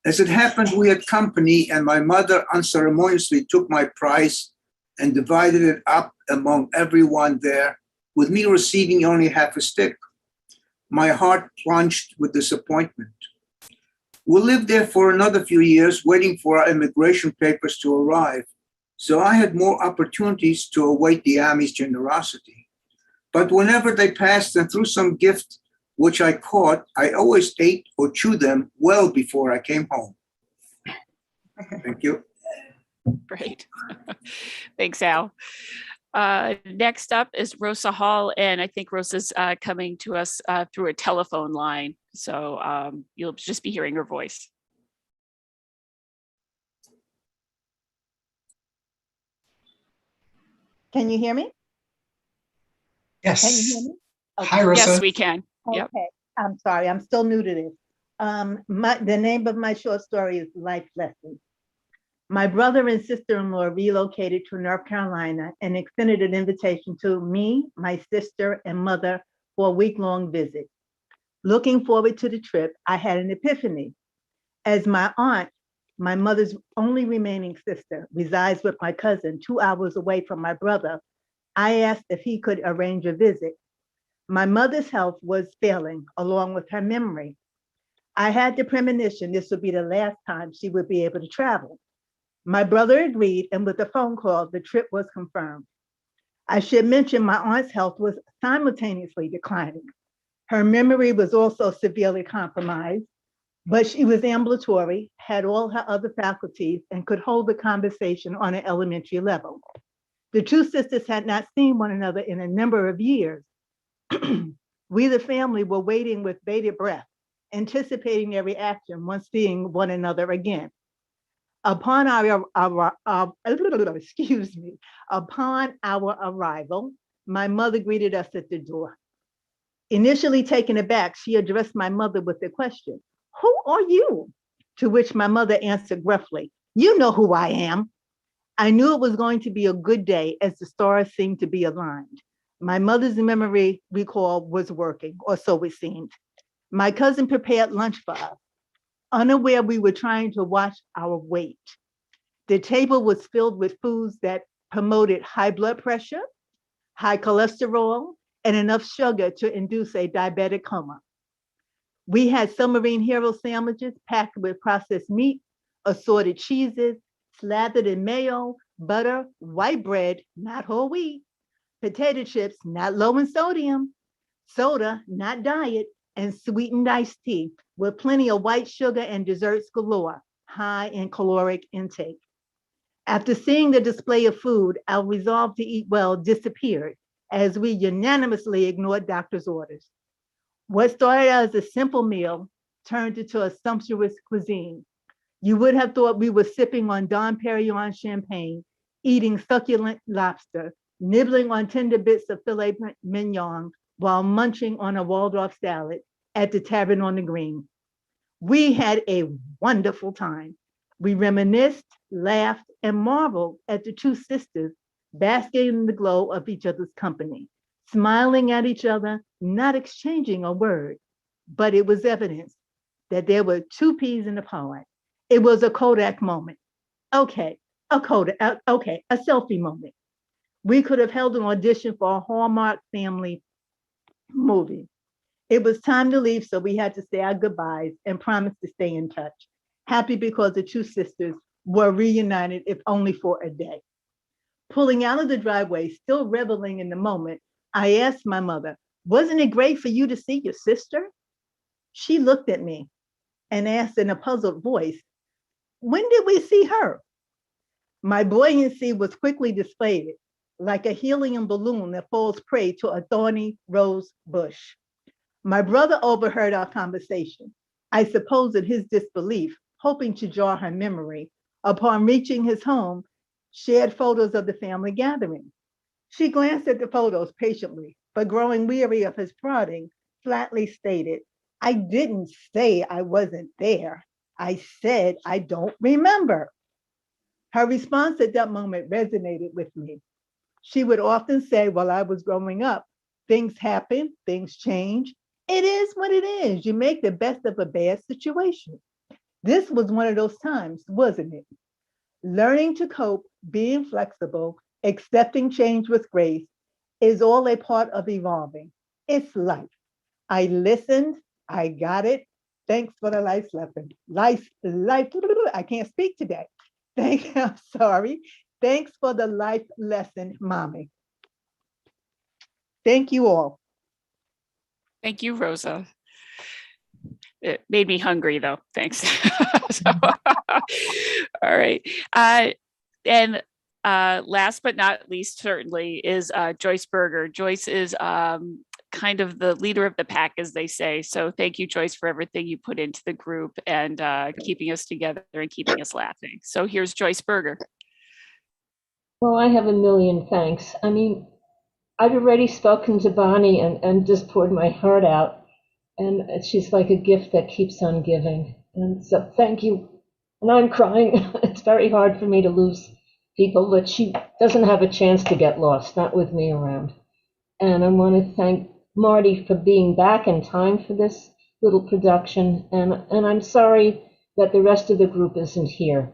As it happened, we had company, and my mother unceremoniously took my prize and divided it up among everyone there, with me receiving only half a stick. My heart plunged with disappointment. We lived there for another few years, waiting for our immigration papers to arrive, so I had more opportunities to await the Army's generosity. But whenever they passed and threw some gift which I caught, I always ate or chewed them well before I came home. Thank you. Great. Thanks, Al. Next up is Rosa Hall, and I think Rosa's coming to us through a telephone line. So you'll just be hearing her voice. Can you hear me? Yes. Can you hear me? Okay. Hi, Rosa. Yes, we can. Okay. Yep. I'm sorry. I'm still new to this. The name of my short story is Life Lessons. My brother and sister-in-law relocated to North Carolina and extended an invitation to me, my sister, and mother for a week-long visit. Looking forward to the trip, I had an epiphany. As my aunt, my mother's only remaining sister, resides with my cousin 2 hours away from my brother, I asked if he could arrange a visit. My mother's health was failing, along with her memory. I had the premonition this would be the last time she would be able to travel. My brother agreed, and with a phone call, the trip was confirmed. I should mention my aunt's health was simultaneously declining. Her memory was also severely compromised, but she was ambulatory, had all her other faculties, and could hold a conversation on an elementary level. The two sisters had not seen one another in a number of years. We, the family, were waiting with bated breath, anticipating their reaction once seeing one another again. Upon our arrival, my mother greeted us at the door. Initially taken aback, she addressed my mother with the question, "Who are you?" To which my mother answered gruffly, "You know who I am." I knew it was going to be a good day as the stars seemed to be aligned. My mother's memory recall was working, or so it seemed. My cousin prepared lunch for us, unaware we were trying to watch our weight. The table was filled with foods that promoted high blood pressure, high cholesterol, and enough sugar to induce a diabetic coma. We had submarine hero sandwiches packed with processed meat, assorted cheeses, slathered in mayo, butter, white bread, not whole wheat, potato chips, not low in sodium, soda, not diet, and sweetened iced tea with plenty of white sugar and desserts galore, high in caloric intake. After seeing the display of food, our resolve to eat well disappeared as we unanimously ignored doctor's orders. What started as a simple meal turned into a sumptuous cuisine. You would have thought we were sipping on Dom Perignon champagne, eating succulent lobster, nibbling on tender bits of filet mignon while munching on a Waldorf salad at the Tavern on the Green. We had a wonderful time. We reminisced, laughed, and marveled at the two sisters basking in the glow of each other's company, smiling at each other, not exchanging a word, but it was evidence that there were two peas in the pod. It was a Kodak moment. Okay, a selfie moment. We could have held an audition for a Hallmark family movie. It was time to leave, so we had to say our goodbyes and promise to stay in touch. Happy because the two sisters were reunited, if only for a day. Pulling out of the driveway, still reveling in the moment, I asked my mother, "Wasn't it great for you to see your sister?" She looked at me and asked in a puzzled voice, "When did we see her?" My buoyancy was quickly displayed, like a helium balloon that falls prey to a thorny rose bush. My brother overheard our conversation, I suppose in his disbelief, hoping to jar her memory. Upon reaching his home, shared photos of the family gathering. She glanced at the photos patiently, but growing weary of his prodding, flatly stated, "I didn't say I wasn't there. I said I don't remember." Her response at that moment resonated with me. She would often say while I was growing up, "Things happen, things change. It is what it is. You make the best of a bad situation." This was one of those times, wasn't it? Learning to cope, being flexible, accepting change with grace is all a part of evolving. It's life. I listened, I got it. Thanks for the life lesson. Life, I can't speak today. I'm sorry. Thanks for the life lesson, Mommy. Thank you all. Thank you, Rosa. It made me hungry though. Thanks. All right. And last but not least, certainly, is Joyce Berger. Joyce is kind of the leader of the pack, as they say. So thank you, Joyce, for everything you put into the group and keeping us together and keeping us laughing. So here's Joyce Berger. Well, I have a million thanks. I mean, I've already spoken to Bonnie and just poured my heart out. And she's like a gift that keeps on giving. And so thank you. And I'm crying. It's very hard for me to lose people, but she doesn't have a chance to get lost, not with me around. And I want to thank Marty for being back in time for this little production. And I'm sorry that the rest of the group isn't here.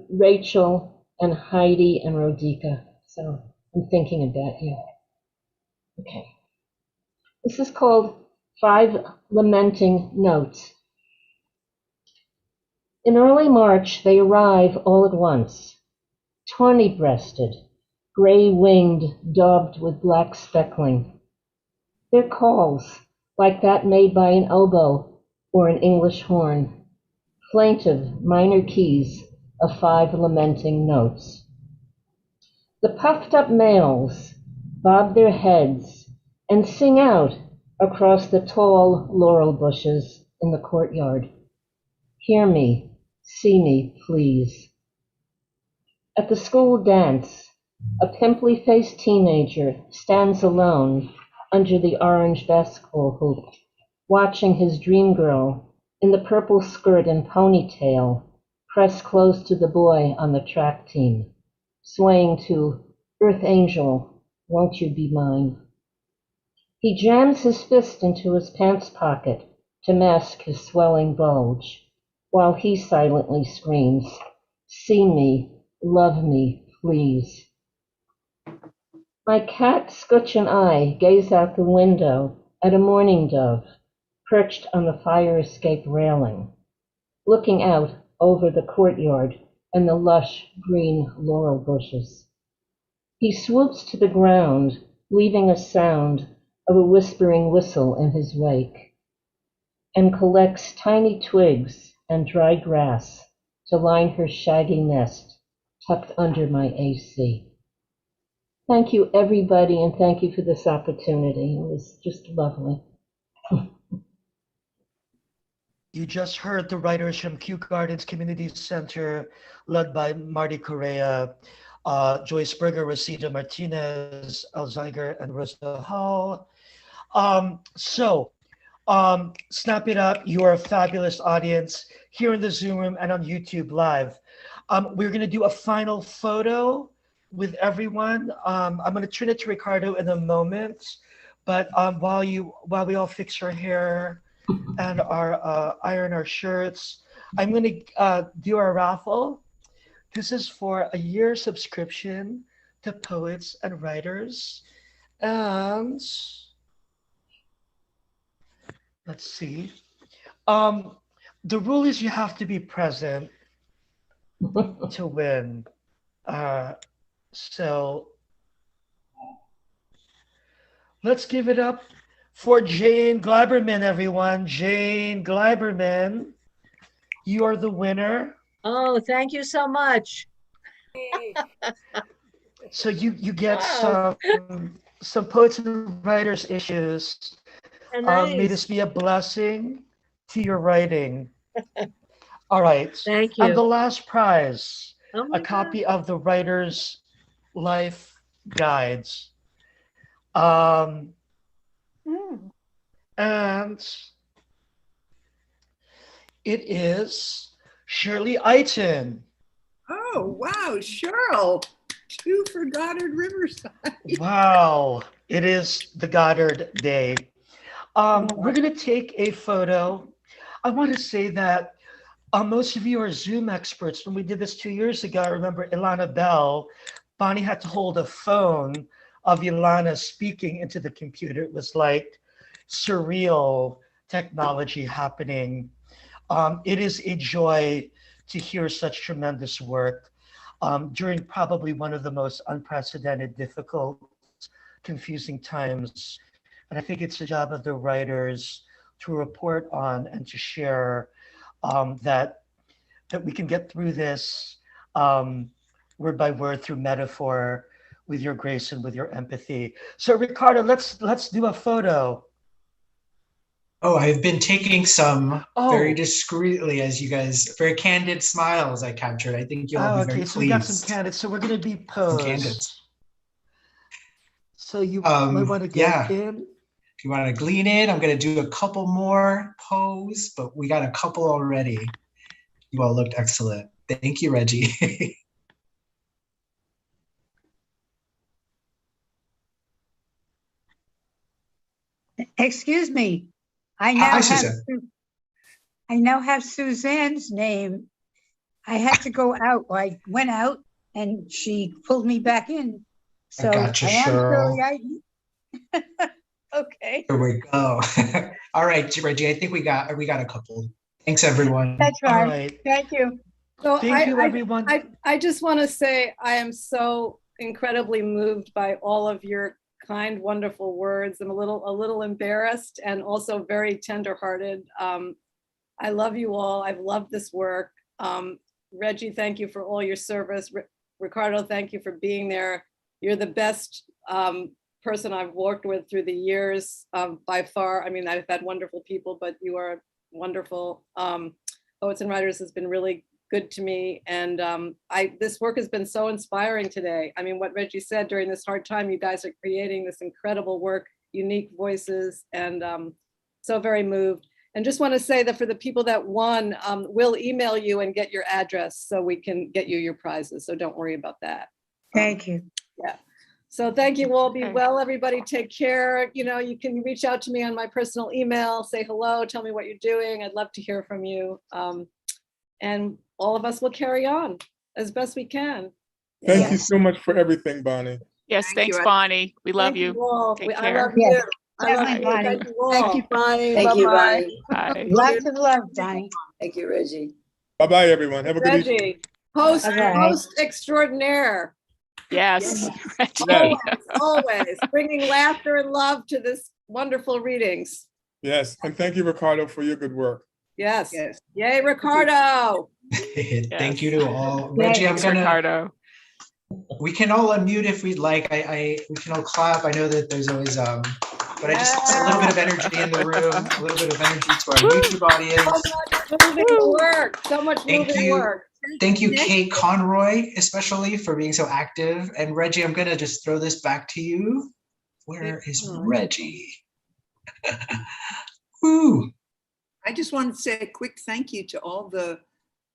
Rachel and Heidi and Rodica. So I'm thinking about you. Okay. This is called 5 Lamenting Notes. In early March, they arrive all at once, tawny-breasted, gray-winged, daubed with black speckling. Their calls, like that made by an oboe or an English horn, plaintive minor keys of 5 lamenting notes. The puffed-up males bob their heads and sing out across the tall laurel bushes in the courtyard. Hear me, see me, please. At the school dance, a pimply-faced teenager stands alone under the orange basketball hoop, watching his dream girl in the purple skirt and ponytail press close to the boy on the track team, swaying to Earth Angel, Won't You Be Mine? He jams his fist into his pants pocket to mask his swelling bulge, while he silently screams, See me, love me, please. My cat Scutch and I gaze out the window at a mourning dove perched on the fire escape railing, looking out over the courtyard and the lush green laurel bushes. He swoops to the ground, leaving a sound of a whispering whistle in his wake, and collects tiny twigs and dry grass to line her shaggy nest tucked under my AC. Thank you, everybody, and thank you for this opportunity. It was just lovely. You just heard the writers from Kew Gardens Community Center, led by Marty Correa, Joyce Berger, Rosita Martinez, Alziger, and Rosa Hall. Snap it up. You are a fabulous audience here in the Zoom room and on YouTube Live. We're going to do a final photo with everyone. I'm going to turn it to Ricardo in a moment, but while we all fix our hair and iron our shirts, I'm going to do our raffle. This is for a year subscription to Poets and Writers, and let's see. The rule is you have to be present to win. So let's give it up for Jane Gleiberman, everyone. Jane Gleiberman, you are the winner. Oh, thank you so much. So you get some Poets and Writers issues. Nice. May this be a blessing to your writing. All right. Thank you. And the last prize, Oh a copy of the Writer's Life Guides. And it is Shirley Eiton. Oh, wow, Cheryl. 2 for Goddard Riverside. Wow. It is the Goddard Day. We're going to take a photo. I want to say that Most of you are Zoom experts. When we did this 2 years ago, I remember Ilana Bell, Bonnie had to hold a phone of Ilana speaking into the computer. It was like surreal technology happening. It is a joy to hear such tremendous work during probably one of the most unprecedented, difficult, confusing times. And I think it's the job of the writers to report on and to share that we can get through this word by word through metaphor with your grace and with your empathy. So Ricardo, let's do a photo. Oh, I've been taking some very discreetly, as you guys, very candid smiles I captured. I think you'll be very pleased. So we got some candidates. So we're going to be posed. So you might want to get in. If you want to lean in, I'm going to do a couple more pose, but we got a couple already. You all looked excellent. Thank you, Regie. Excuse me. I now have Suzanne's name. I had to go out. I went out and she pulled me back in. So I gotcha, I am Cheryl. Okay. Here we go. All right, Regie, I think we got a couple. Thanks, everyone. That's right. All right. Thank you. So Thank you, everyone. I just want to say I am so incredibly moved by all of your kind, wonderful words. I'm a little embarrassed and also very tenderhearted. I love you all. I've loved this work. Regie, thank you for all your service. Ricardo, thank you for being there. You're the best person I've worked with through the years by far. I mean, I've had wonderful people, but you are wonderful. Poets and Writers has been really good to me. And this work has been so inspiring today. I mean, what Regie said, during this hard time, you guys are creating this incredible work, unique voices, and so very moved. And just want to say that for the people that won, we'll email you and get your address so we can get you your prizes. So don't worry about that. Thank you. Yeah. So thank you all. Be well, everybody. Take care. You know, you can reach out to me on my personal email, say hello, tell me what you're doing. I'd love to hear from you. And all of us will carry on as best we can. Thank you so much for everything, Bonnie. Yes, thanks, Bonnie. We love you. Take care. I love you. Yes, I love definitely, you. Bonnie. Thank you all. Thank you, Bonnie. Thank you, Bye-bye. Bonnie. Bye. Lots of love, Bonnie. Thank you, Regie. Bye-bye, everyone. Have a good evening. Reggie, host Bye-bye. extraordinaire. Yes. Always bringing laughter and love to this wonderful readings. Yes, and thank you, Ricardo, for your good work. Yes. Yay, Ricardo. Thank you to all. Regie, Thanks, Ricardo. We can all unmute if we'd like. We can all clap. I know that there's always but I just a little bit of energy in the room, a little bit of energy to our YouTube audience. So much moving work. So much moving work. Thank you, Kate Conroy, especially for being so active. And Regie, I'm gonna just throw this back to you. Where is Regie? Woo. I just want to say a quick thank you to all the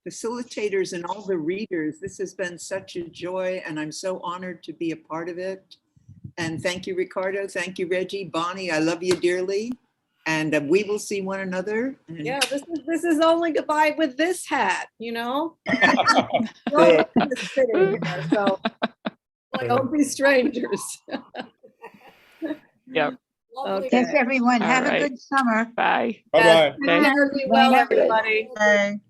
facilitators and all the readers. This has been such a joy and I'm so honored to be a part of it. And thank you, Ricardo. Thank you, Regie. Bonnie, I love you dearly. And we will see one another. And Yeah, this is only goodbye with this hat, you know? So don't be strangers. Yep. Okay. Thanks, everyone. All Have right. a good summer. Bye. Bye-bye. Be well, everybody. Bye.